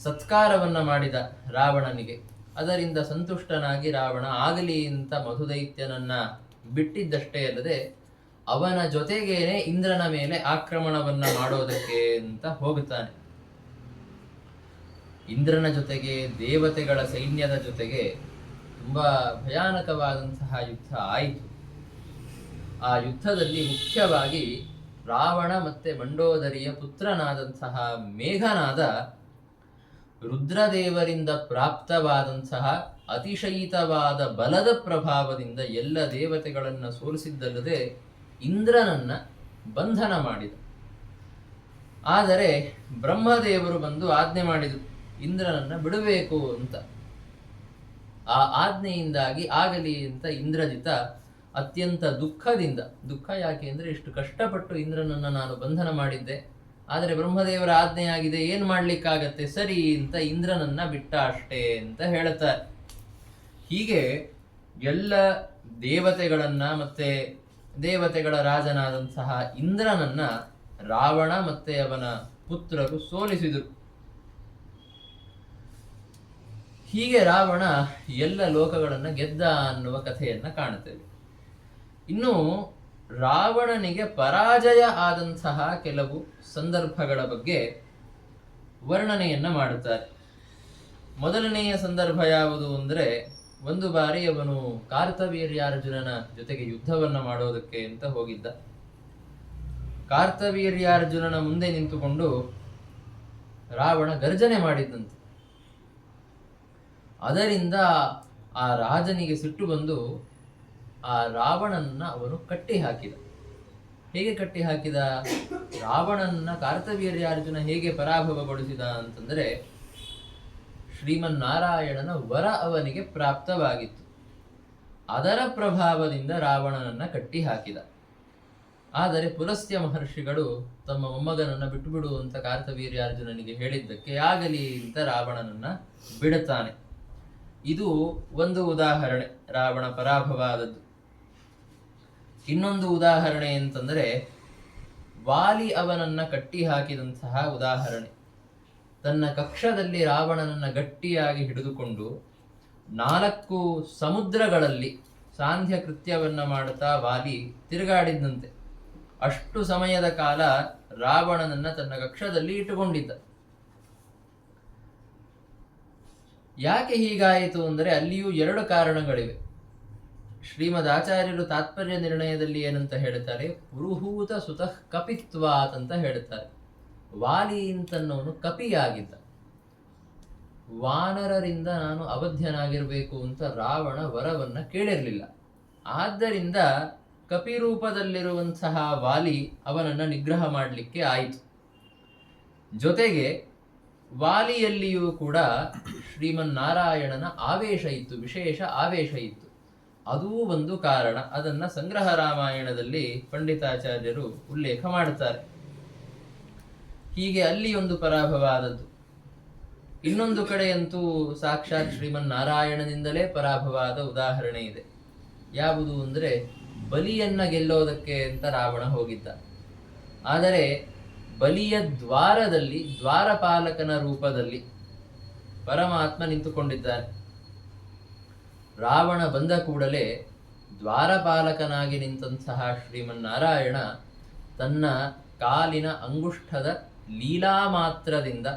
ಸತ್ಕಾರವನ್ನ ಮಾಡಿದ ರಾವಣನಿಗೆ. ಅದರಿಂದ ಸಂತುಷ್ಟನಾಗಿ ರಾವಣ ಆಗಲಿ ಅಂತ ಮಧುದೈತ್ಯನನ್ನ ಬಿಟ್ಟಿದ್ದಷ್ಟೇ ಅಲ್ಲದೆ ಅವನ ಜೊತೆಗೇನೆ ಇಂದ್ರನ ಮೇಲೆ ಆಕ್ರಮಣವನ್ನ ಮಾಡೋದಕ್ಕೆ ಅಂತ ಹೋಗುತ್ತಾನೆ. ಇಂದ್ರನ ಜೊತೆಗೆ ದೇವತೆಗಳ ಸೈನ್ಯದ ಜೊತೆಗೆ ತುಂಬಾ ಭಯಾನಕವಾದಂತಹ ಯುದ್ಧ ಆಯಿತು. ಆ ಯುದ್ಧದಲ್ಲಿ ಮುಖ್ಯವಾಗಿ ರಾವಣ ಮತ್ತೆ ಮಂಡೋದರಿಯ ಪುತ್ರನಾದಂತಹ ಮೇಘನಾದ ರುದ್ರದೇವರಿಂದ ಪ್ರಾಪ್ತವಾದಂತಹ ಅತಿಶಯಿತವಾದ ಬಲದ ಪ್ರಭಾವದಿಂದ ಎಲ್ಲ ದೇವತೆಗಳನ್ನು ಸೋಲಿಸಿದ್ದಲ್ಲದೆ ಇಂದ್ರನನ್ನ ಬಂಧನ ಮಾಡಿದ. ಆದರೆ ಬ್ರಹ್ಮದೇವರು ಬಂದು ಆಜ್ಞೆ ಮಾಡಿದರು ಇಂದ್ರನನ್ನ ಬಿಡಬೇಕು ಅಂತ. ಆ ಆಜ್ಞೆಯಿಂದಾಗಿ ಆಗಲಿ ಅಂತ ಇಂದ್ರಜಿತ ಅತ್ಯಂತ ದುಃಖದಿಂದ, ದುಃಖ ಯಾಕೆ ಅಂದ್ರೆ ಇಷ್ಟು ಕಷ್ಟಪಟ್ಟು ಇಂದ್ರನನ್ನ ನಾನು ಬಂಧನ ಮಾಡಿದ್ದೆ, ಆದರೆ ಬ್ರಹ್ಮದೇವರ ಆಜ್ಞೆಯಾಗಿದೆ, ಏನ್ ಮಾಡ್ಲಿಕ್ಕಾಗತ್ತೆ, ಸರಿ ಅಂತ ಇಂದ್ರನನ್ನ ಬಿಟ್ಟ ಅಷ್ಟೇ ಅಂತ ಹೇಳ್ತಾರೆ. ಹೀಗೆ ಎಲ್ಲ ದೇವತೆಗಳನ್ನ ಮತ್ತೆ ದೇವತೆಗಳ ರಾಜನಾದಂತಹ ಇಂದ್ರನನ್ನ ರಾವಣ ಮತ್ತೆ ಅವನ ಪುತ್ರರು ಸೋಲಿಸಿದರು. ಹೀಗೆ ರಾವಣ ಎಲ್ಲ ಲೋಕಗಳನ್ನ ಗೆದ್ದ ಅನ್ನುವ ಕಥೆಯನ್ನ ಕಾಣುತ್ತೇವೆ. ಇನ್ನು ರಾವಣನಿಗೆ ಪರಾಜಯ ಆದಂತಹ ಕೆಲವು ಸಂದರ್ಭಗಳ ಬಗ್ಗೆ ವರ್ಣನೆಯನ್ನ ಮಾಡುತ್ತಾರೆ. ಮೊದಲನೆಯ ಸಂದರ್ಭ ಯಾವುದು ಅಂದರೆ, ಒಂದು ಬಾರಿ ಅವನು ಕಾರ್ತವೀರ್ಯಾರ್ಜುನನ ಜೊತೆಗೆ ಯುದ್ಧವನ್ನ ಮಾಡೋದಕ್ಕೆ ಅಂತ ಹೋಗಿದ್ದ. ಕಾರ್ತವೀರ್ಯಾರ್ಜುನನ ಮುಂದೆ ನಿಂತುಕೊಂಡು ರಾವಣ ಗರ್ಜನೆ ಮಾಡಿದ್ದಂತೆ. ಅದರಿಂದ ಆ ರಾಜನಿಗೆ ಸಿಟ್ಟು ಬಂದು ಆ ರಾವಣನ್ನ ಅವನು ಕಟ್ಟಿ ಹಾಕಿದ. ಹೇಗೆ ಕಟ್ಟಿ ಹಾಕಿದ? ರಾವಣನ್ನ ಕಾರ್ತವೀರ್ಯಾರ್ಜುನ ಹೇಗೆ ಪರಾಭವಗೊಳಿಸಿದ ಅಂತಂದ್ರೆ, ಶ್ರೀಮನ್ನಾರಾಯಣನ ವರ ಅವನಿಗೆ ಪ್ರಾಪ್ತವಾಗಿತ್ತು. ಅದರ ಪ್ರಭಾವದಿಂದ ರಾವಣನನ್ನ ಕಟ್ಟಿ ಹಾಕಿದ. ಆದರೆ ಪುಲಸ್ತ್ಯ ಮಹರ್ಷಿಗಳು ತಮ್ಮ ಮೊಮ್ಮಗನನ್ನ ಬಿಟ್ಟು ಬಿಡು ಅಂತ ಕಾರ್ತವೀರ್ಯಾರ್ಜುನನಿಗೆ ಹೇಳಿದ್ದಕ್ಕೆ ಆಗಲಿ ಅಂತ ರಾವಣನನ್ನ ಬಿಡುತ್ತಾನೆ. ಇದು ಒಂದು ಉದಾಹರಣೆ, ರಾವಣ ಪರಾಭವ ಆದದ್ದು. ಇನ್ನೊಂದು ಉದಾಹರಣೆ ಅಂತಂದ್ರೆ, ವಾಲಿ ಅವನನ್ನ ಕಟ್ಟಿ ಹಾಕಿದಂತಹ ಉದಾಹರಣೆ. ತನ್ನ ಕಕ್ಷದಲ್ಲಿ ರಾವಣನನ್ನ ಗಟ್ಟಿಯಾಗಿ ಹಿಡಿದುಕೊಂಡು 4 ಸಮುದ್ರಗಳಲ್ಲಿ ಸಾಂಧ್ಯ ಕೃತ್ಯವನ್ನ ಮಾಡುತ್ತಾ ವಾಲಿ ತಿರುಗಾಡಿದ್ದಂತೆ. ಅಷ್ಟು ಸಮಯದ ಕಾಲ ರಾವಣನನ್ನ ತನ್ನ ಕಕ್ಷದಲ್ಲಿ ಇಟ್ಟುಕೊಂಡಿದ್ದ. ಯಾಕೆ ಹೀಗಾಯಿತು ಅಂದರೆ ಅಲ್ಲಿಯೂ 2 ಕಾರಣಗಳಿವೆ. ಶ್ರೀಮದ್ ಆಚಾರ್ಯರು ತಾತ್ಪರ್ಯ ನಿರ್ಣಯದಲ್ಲಿ ಏನಂತ ಹೇಳುತ್ತಾರೆ, ಪುರುಹೂತ ಸುತಃ ಕಪಿತ್ವಾತ್ ಅಂತ ಹೇಳುತ್ತಾರೆ. ವಾಲಿ ಅಂತನ್ನೋನು ಕಪಿಯಾಗಿದ್ದ. ವಾನರರಿಂದ ನಾನು ಅವಧ್ಯನಾಗಿರಬೇಕು ಅಂತ ರಾವಣ ವರವನ್ನ ಕೇಳಿರಲಿಲ್ಲ. ಆದ್ದರಿಂದ ಕಪಿರೂಪದಲ್ಲಿರುವಂತಹ ವಾಲಿ ಅವನನ್ನ ನಿಗ್ರಹ ಮಾಡಲಿಕ್ಕೆ ಆಯಿತು. ಜೊತೆಗೆ ವಾಲಿಯಲ್ಲಿಯೂ ಕೂಡ ಶ್ರೀಮನ್ನಾರಾಯಣನ ಆವೇಶ ಇತ್ತು, ವಿಶೇಷ ಆವೇಶ ಇತ್ತು. ಅದೂ ಒಂದು ಕಾರಣ. ಅದನ್ನ ಸಂಗ್ರಹ ರಾಮಾಯಣದಲ್ಲಿ ಪಂಡಿತಾಚಾರ್ಯರು ಉಲ್ಲೇಖ ಮಾಡುತ್ತಾರೆ. ಹೀಗೆ ಅಲ್ಲಿ ಒಂದು ಪರಾಭವ ಆದದ್ದು. ಇನ್ನೊಂದು ಕಡೆಯಂತೂ ಸಾಕ್ಷಾತ್ ಶ್ರೀಮನ್ನಾರಾಯಣನಿಂದಲೇ ಪರಾಭವ ಆದ ಉದಾಹರಣೆ ಇದೆ. ಯಾವುದು ಅಂದರೆ, ಬಲಿಯನ್ನ ಗೆಲ್ಲೋದಕ್ಕೆ ಅಂತ ರಾವಣ ಹೋಗಿದ್ದ. ಆದರೆ ಬಲಿಯ ದ್ವಾರದಲ್ಲಿ ದ್ವಾರಪಾಲಕನ ರೂಪದಲ್ಲಿ ಪರಮಾತ್ಮ ನಿಂತುಕೊಂಡಿದ್ದಾನೆ. ರಾವಣ ಬಂದ ಕೂಡಲೇ ದ್ವಾರಪಾಲಕನಾಗಿ ನಿಂತಹ ಶ್ರೀಮನ್ನಾರಾಯಣ ತನ್ನ ಕಾಲಿನ ಅಂಗುಷ್ಠದ ಲೀಲಾ ಮಾತ್ರದಿಂದ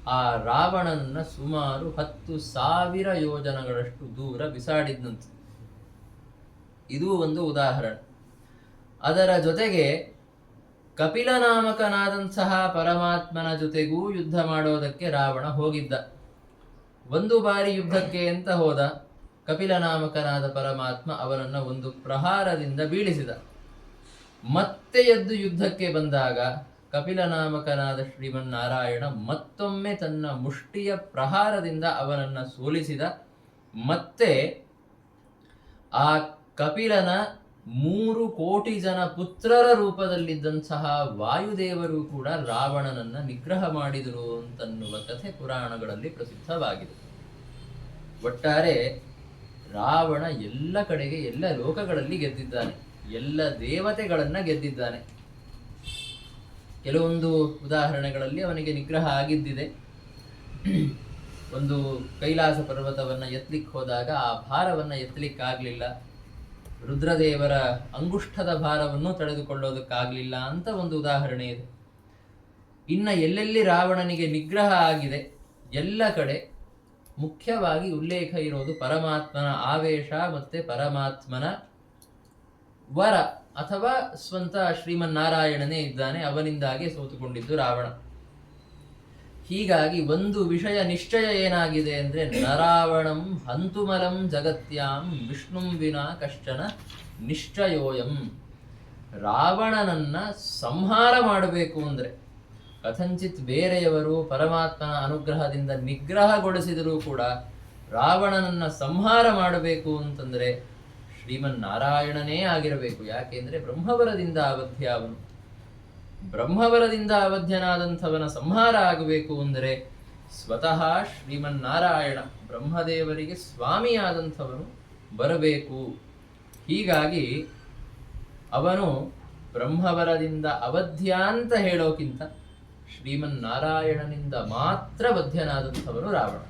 ಆ ರಾವಣನನ್ನ ಸುಮಾರು 10,000 ಯೋಜನಗಳಷ್ಟು ದೂರ ಬಿಸಾಡಿದ್ನಂತೆ. ಇದು ಒಂದು ಉದಾಹರಣೆ. ಅದರ ಜೊತೆಗೆ ಕಪಿಲನಾಮಕನಾದಂತಹ ಪರಮಾತ್ಮನ ಜೊತೆಗೂ ಯುದ್ಧ ಮಾಡೋದಕ್ಕೆ ರಾವಣ ಹೋಗಿದ್ದ. ಒಂದು ಬಾರಿ ಯುದ್ಧಕ್ಕೆ ಅಂತ ಹೋದ. ಕಪಿಲನಾಮಕನಾದ ಪರಮಾತ್ಮ ಅವನನ್ನ ಒಂದು ಪ್ರಹಾರದಿಂದ ಬೀಳಿಸಿದ. ಮತ್ತೆ ಎದ್ದು ಯುದ್ಧಕ್ಕೆ ಬಂದಾಗ ಕಪಿಲನಾಮಕನಾದ ಶ್ರೀಮನ್ನಾರಾಯಣ ಮತ್ತೊಮ್ಮೆ ತನ್ನ ಮುಷ್ಟಿಯ ಪ್ರಹಾರದಿಂದ ಅವನನ್ನ ಸೋಲಿಸಿದ. ಮತ್ತೆ ಆ ಕಪಿಲನ 3,000,000 ಜನ ಪುತ್ರರ ರೂಪದಲ್ಲಿದ್ದಂತಹ ವಾಯುದೇವರು ಕೂಡ ರಾವಣನನ್ನ ನಿಗ್ರಹ ಮಾಡಿದರು ಅಂತನ್ನುವ ಕಥೆ ಪುರಾಣಗಳಲ್ಲಿ ಪ್ರಸಿದ್ಧವಾಗಿದೆ. ಒಟ್ಟಾರೆ ರಾವಣ ಎಲ್ಲ ಕಡೆಗೆ, ಎಲ್ಲ ಲೋಕಗಳಲ್ಲಿ ಗೆದ್ದಿದ್ದಾನೆ, ಎಲ್ಲ ದೇವತೆಗಳನ್ನ ಗೆದ್ದಿದ್ದಾನೆ. ಕೆಲವೊಂದು ಉದಾಹರಣೆಗಳಲ್ಲಿ ಅವನಿಗೆ ನಿಗ್ರಹ ಆಗಿದ್ದಿದೆ. ಒಂದು ಕೈಲಾಸ ಪರ್ವತವನ್ನ ಎತ್ತಲಿಕ್ಕೆ ಹೋದಾಗ ಆ ಭಾರವನ್ನ ಎತ್ತಲಿಕ್ಕಾಗ್ಲಿಲ್ಲ, ರುದ್ರದೇವರ ಅಂಗುಷ್ಠದ ಭಾರವನ್ನು ತಡೆದುಕೊಳ್ಳೋದಕ್ಕಾಗ್ಲಿಲ್ಲ ಅಂತ ಒಂದು ಉದಾಹರಣೆ ಇದೆ. ಇನ್ನ ಎಲ್ಲೆಲ್ಲಿ ರಾವಣನಿಗೆ ನಿಗ್ರಹ ಆಗಿದೆ ಎಲ್ಲ ಕಡೆ ಮುಖ್ಯವಾಗಿ ಉಲ್ಲೇಖ ಇರೋದು ಪರಮಾತ್ಮನ ಆವೇಶ ಮತ್ತೆ ಪರಮಾತ್ಮನ ವರ ಅಥವಾ ಸ್ವಂತ ಶ್ರೀಮನ್ನಾರಾಯಣನೇ ಇದ್ದಾನೆ, ಅವನಿಂದಾಗಿ ಸೋತುಕೊಂಡಿದ್ದು ರಾವಣ. ಹೀಗಾಗಿ ಒಂದು ವಿಷಯ ನಿಶ್ಚಯ ಏನಾಗಿದೆ ಅಂದ್ರೆ, ನರಾವಣಂ ಹಂತುಮಲಂ ಜಗತ್ಯಾಂ ವಿಷ್ಣುಂ ವಿನಾ ಕಶ್ಚನ ನಿಶ್ಚಯೋಯಂ. ರಾವಣನನ್ನ ಸಂಹಾರ ಮಾಡಬೇಕು ಅಂದ್ರೆ, ಕಥಂಚಿತ್ ಬೇರೆಯವರು ಪರಮಾತ್ಮನ ಅನುಗ್ರಹದಿಂದ ನಿಗ್ರಹಗೊಳಿಸಿದರೂ ಕೂಡ ರಾವಣನನ್ನ ಸಂಹಾರ ಮಾಡಬೇಕು ಅಂತಂದ್ರೆ ಶ್ರೀಮನ್ನಾರಾಯಣನೇ ಆಗಿರಬೇಕು. ಯಾಕೆಂದ್ರೆ ಬ್ರಹ್ಮವರದಿಂದ ಅವಧ್ಯ ಅವನು. ಬ್ರಹ್ಮವರದಿಂದ ಅವಧ್ಯನಾದಂಥವನ ಸಂಹಾರ ಆಗಬೇಕು ಅಂದರೆ ಸ್ವತಃ ಶ್ರೀಮನ್ನಾರಾಯಣ ಬ್ರಹ್ಮದೇವರಿಗೆ ಸ್ವಾಮಿಯಾದಂಥವನು ಬರಬೇಕು. ಹೀಗಾಗಿ ಅವನು ಬ್ರಹ್ಮವರದಿಂದ ಅವಧ್ಯ ಅಂತ ಹೇಳೋಕ್ಕಿಂತ ಶ್ರೀಮನ್ನಾರಾಯಣನಿಂದ ಮಾತ್ರ ಬದ್ಧನಾದಂಥವನು ರಾವಣ.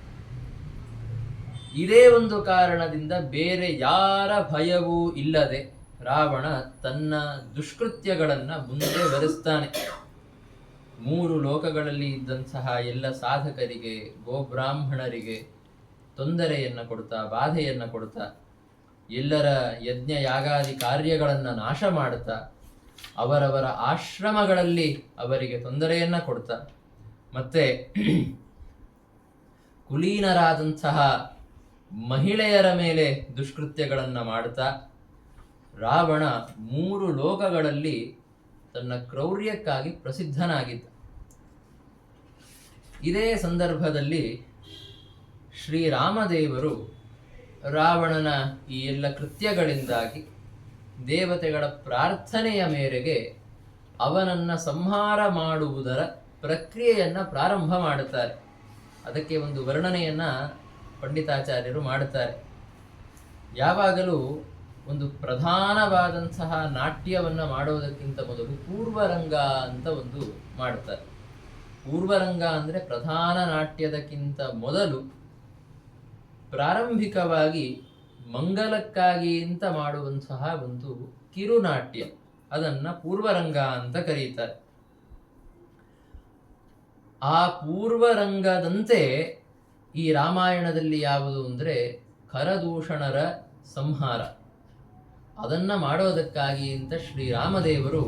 ಇದೇ ಒಂದು ಕಾರಣದಿಂದ ಬೇರೆ ಯಾರ ಭಯವೂ ಇಲ್ಲದೆ ರಾವಣ ತನ್ನ ದುಷ್ಕೃತ್ಯಗಳನ್ನ ಮುಂದೆ ವರಿಸ್ತಾನೆ. 3 ಲೋಕಗಳಲ್ಲಿ ಇದ್ದಂತಹ ಎಲ್ಲ ಸಾಧಕರಿಗೆ, ಗೋಬ್ರಾಹ್ಮಣರಿಗೆ ತೊಂದರೆಯನ್ನ ಕೊಡ್ತಾ, ಬಾಧೆಯನ್ನ ಕೊಡ್ತಾ, ಎಲ್ಲರ ಯಜ್ಞ ಯಾಗಾದಿ ಕಾರ್ಯಗಳನ್ನ ನಾಶ ಮಾಡುತ್ತಾ, ಅವರವರ ಆಶ್ರಮಗಳಲ್ಲಿ ಅವರಿಗೆ ತೊಂದರೆಯನ್ನ ಕೊಡ್ತಾ, ಮತ್ತೆ ಕುಲೀನರಾದಂತಹ ಮಹಿಳೆಯರ ಮೇಲೆ ದುಷ್ಕೃತ್ಯಗಳನ್ನ ಮಾಡುತ್ತಾ ರಾವಣ 3 ಲೋಕಗಳಲ್ಲಿ ತನ್ನ ಕ್ರೌರ್ಯಕ್ಕಾಗಿ ಪ್ರಸಿದ್ಧನಾಗಿದ್ದ. ಇದೇ ಸಂದರ್ಭದಲ್ಲಿ ಶ್ರೀರಾಮದೇವರು ರಾವಣನ ಈ ಎಲ್ಲ ಕೃತ್ಯಗಳಿಂದಾಗಿ ದೇವತೆಗಳ ಪ್ರಾರ್ಥನೆಯ ಮೇರೆಗೆ ಅವನನ್ನ ಸಂಹಾರ ಮಾಡುವುದರ ಪ್ರಕ್ರಿಯೆಯನ್ನ ಪ್ರಾರಂಭ ಮಾಡುತ್ತಾರೆ. ಅದಕ್ಕೆ ಒಂದು ವರ್ಣನೆಯನ್ನ ಪಂಡಿತಾಚಾರ್ಯರು ಮಾಡುತ್ತಾರೆ. ಯಾವಾಗಲೂ ಒಂದು ಪ್ರಧಾನವಾದಂತಹ ನಾಟ್ಯವನ್ನ ಮಾಡೋದಕ್ಕಿಂತ ಮೊದಲು ಪೂರ್ವರಂಗ ಅಂತ ಒಂದು ಮಾಡುತ್ತಾರೆ. ಪೂರ್ವರಂಗ ಅಂದ್ರೆ ಪ್ರಧಾನ ನಾಟ್ಯದಕ್ಕಿಂತ ಮೊದಲು ಪ್ರಾರಂಭಿಕವಾಗಿ ಮಂಗಲಕ್ಕಾಗಿ ಅಂತ ಮಾಡುವಂತಹ ಒಂದು ಕಿರುನಾಟ್ಯ, ಅದನ್ನ ಪೂರ್ವರಂಗ ಅಂತ ಕರೀತಾರೆ. ಆ ಪೂರ್ವರಂಗದಂತೆ ಈ ರಾಮಾಯಣದಲ್ಲಿ ಯಾವುದು ಅಂದ್ರೆ ಖರದೂಷಣರ ಸಂಹಾರ. ಅದನ್ನ ಮಾಡೋದಕ್ಕಾಗಿ ಅಂತ ಶ್ರೀರಾಮದೇವರು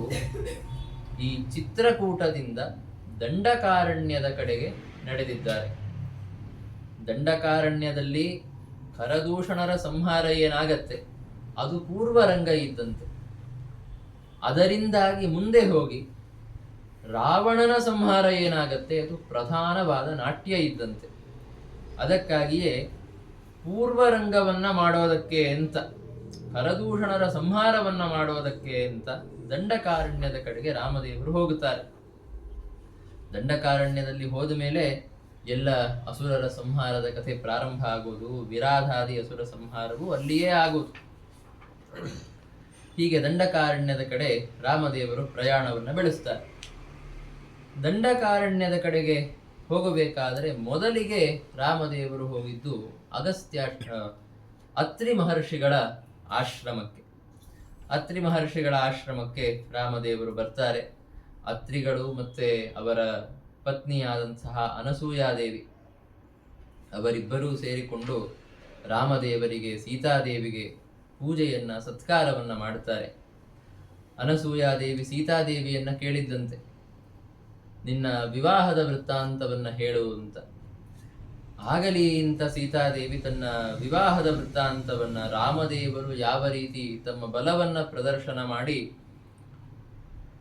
ಈ ಚಿತ್ರಕೂಟದಿಂದ ದಂಡಕಾರಣ್ಯದ ಕಡೆಗೆ ನಡೆದಿದ್ದಾರೆ. ದಂಡಕಾರಣ್ಯದಲ್ಲಿ ಖರದೂಷಣರ ಸಂಹಾರ ಏನಾಗತ್ತೆ ಅದು ಪೂರ್ವರಂಗ ಇದ್ದಂತೆ. ಅದರಿಂದಾಗಿ ಮುಂದೆ ಹೋಗಿ ರಾವಣನ ಸಂಹಾರ ಏನಾಗತ್ತೆ ಅದು ಪ್ರಧಾನವಾದ ನಾಟ್ಯ ಇದ್ದಂತೆ. ಅದಕ್ಕಾಗಿಯೇ ಪೂರ್ವರಂಗವನ್ನ ಮಾಡೋದಕ್ಕೆ ಅಂತ, ಖರದೂಷಣರ ಸಂಹಾರವನ್ನ ಮಾಡೋದಕ್ಕೆ ಅಂತ ದಂಡಕಾರಣ್ಯದ ಕಡೆಗೆ ರಾಮದೇವರು ಹೋಗುತ್ತಾರೆ. ದಂಡಕಾರಣ್ಯದಲ್ಲಿ ಹೋದ ಮೇಲೆ ಎಲ್ಲ ಅಸುರರ ಸಂಹಾರದ ಕಥೆ ಪ್ರಾರಂಭ ಆಗೋದು, ವಿರಾಧಾದಿ ಅಸುರ ಸಂಹಾರವು ಅಲ್ಲಿಯೇ ಆಗೋದು. ಹೀಗೆ ದಂಡಕಾರಣ್ಯದ ಕಡೆ ರಾಮದೇವರು ಪ್ರಯಾಣವನ್ನು ಬೆಳೆಸ್ತಾರೆ. ದಂಡಕಾರಣ್ಯದ ಕಡೆಗೆ ಹೋಗಬೇಕಾದರೆ ಮೊದಲಿಗೆ ರಾಮದೇವರು ಹೋಗಿದ್ದು ಅತ್ರಿ ಮಹರ್ಷಿಗಳ ಆಶ್ರಮಕ್ಕೆ. ಅತ್ರಿ ಮಹರ್ಷಿಗಳ ಆಶ್ರಮಕ್ಕೆ ರಾಮದೇವರು ಬರ್ತಾರೆ. ಅತ್ರಿಗಳು ಮತ್ತೆ ಅವರ ಪತ್ನಿಯಾದಂತಹ ಅನಸೂಯಾದೇವಿ ಅವರಿಬ್ಬರೂ ಸೇರಿಕೊಂಡು ರಾಮದೇವರಿಗೆ, ಸೀತಾದೇವಿಗೆ ಪೂಜೆಯನ್ನ, ಸತ್ಕಾರವನ್ನ ಮಾಡುತ್ತಾರೆ. ಅನಸೂಯಾದೇವಿ ಸೀತಾದೇವಿಯನ್ನ ಕೇಳಿದ್ದಂತೆ, ನಿನ್ನ ವಿವಾಹದ ವೃತ್ತಾಂತವನ್ನ ಹೇಳು ಅಂತ. ಆಗಲಿ ಅಂತ ಸೀತಾದೇವಿ ತನ್ನ ವಿವಾಹದ ವೃತ್ತಾಂತವನ್ನ, ರಾಮದೇವರು ಯಾವ ರೀತಿ ತಮ್ಮ ಬಲವನ್ನ ಪ್ರದರ್ಶನ ಮಾಡಿ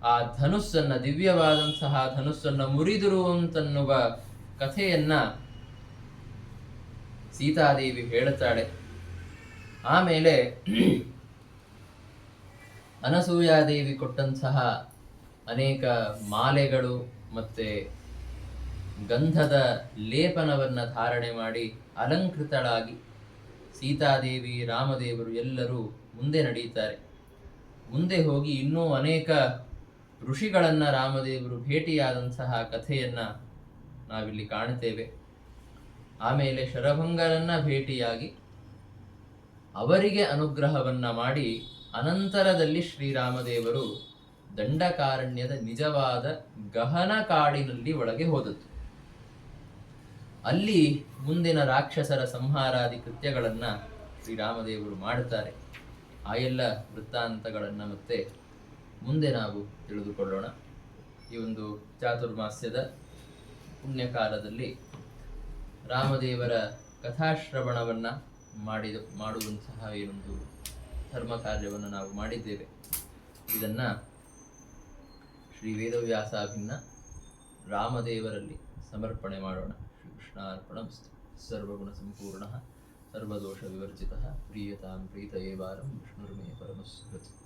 ಆ ಧನುಸ್ಸನ್ನ, ದಿವ್ಯವಾದಂತಹ ಧನುಸ್ಸನ್ನು ಮುರಿದರು ಅಂತನ್ನುವ ಕಥೆಯನ್ನ ಸೀತಾದೇವಿ ಹೇಳುತ್ತಾಳೆ. ಆಮೇಲೆ ಅನಸೂಯಾದೇವಿ ಕೊಟ್ಟಂತಹ ಅನೇಕ ಮಾಲೆಗಳು ಮತ್ತೆ ಗಂಧದ ಲೇಪನವನ್ನು ಧಾರಣೆ ಮಾಡಿ ಅಲಂಕೃತಳಾಗಿ ಸೀತಾದೇವಿ, ರಾಮದೇವರು ಎಲ್ಲರೂ ಮುಂದೆ ನಡೆಯುತ್ತಾರೆ. ಮುಂದೆ ಹೋಗಿ ಇನ್ನೂ ಅನೇಕ ಋಷಿಗಳನ್ನು ರಾಮದೇವರು ಭೇಟಿಯಾದಂತಹ ಕಥೆಯನ್ನು ನಾವಿಲ್ಲಿ ಕಾಣುತ್ತೇವೆ. ಆಮೇಲೆ ಶರಭಂಗರನ್ನ ಭೇಟಿಯಾಗಿ ಅವರಿಗೆ ಅನುಗ್ರಹವನ್ನ ಮಾಡಿ ಅನಂತರದಲ್ಲಿ ಶ್ರೀರಾಮದೇವರು ದಂಡಕಾರಣ್ಯದ ನಿಜವಾದ ಗಹನ ಕಾಡಿನಲ್ಲಿ ಒಳಗೆ ಹೋದದ್ದು. ಅಲ್ಲಿ ಮುಂದಿನ ರಾಕ್ಷಸರ ಸಂಹಾರಾದಿ ಕೃತ್ಯಗಳನ್ನ ಶ್ರೀರಾಮದೇವರು ಮಾಡುತ್ತಾರೆ. ಆ ಎಲ್ಲ ವೃತ್ತಾಂತಗಳನ್ನು ಮತ್ತೆ ಮುಂದೆ ನಾವು ತಿಳಿದುಕೊಳ್ಳೋಣ. ಈ ಒಂದು ಚಾತುರ್ಮಾಸ್ಯದ ಪುಣ್ಯಕಾಲದಲ್ಲಿ ರಾಮದೇವರ ಕಥಾಶ್ರವಣವನ್ನ ಮಾಡುವಂತಹ ಈ ಒಂದು ಧರ್ಮ ಕಾರ್ಯವನ್ನು ನಾವು ಮಾಡಿದ್ದೇವೆ. ಇದನ್ನ ಶ್ರೀ ವೇದವ್ಯಾಸಾಭಿನ್ನ ರಾಮದೇವರಲ್ಲಿ ಸಮರ್ಪಣೆ ಮಾಡೋಣ. ಶ್ರೀ ಕೃಷ್ಣಾರ್ಪಣಮಸ್ತು. ಸರ್ವಗುಣ ಸಂಪೂರ್ಣ ಸರ್ವದೋಷ ವಿವರ್ಜಿತ ಪ್ರೀಯತಾಂ ಪ್ರೀತಯೇ ವಾರಂ ವಿಷ್ಣುರ್ಮೇ ಪರಮಸ್ಮೃತಿ.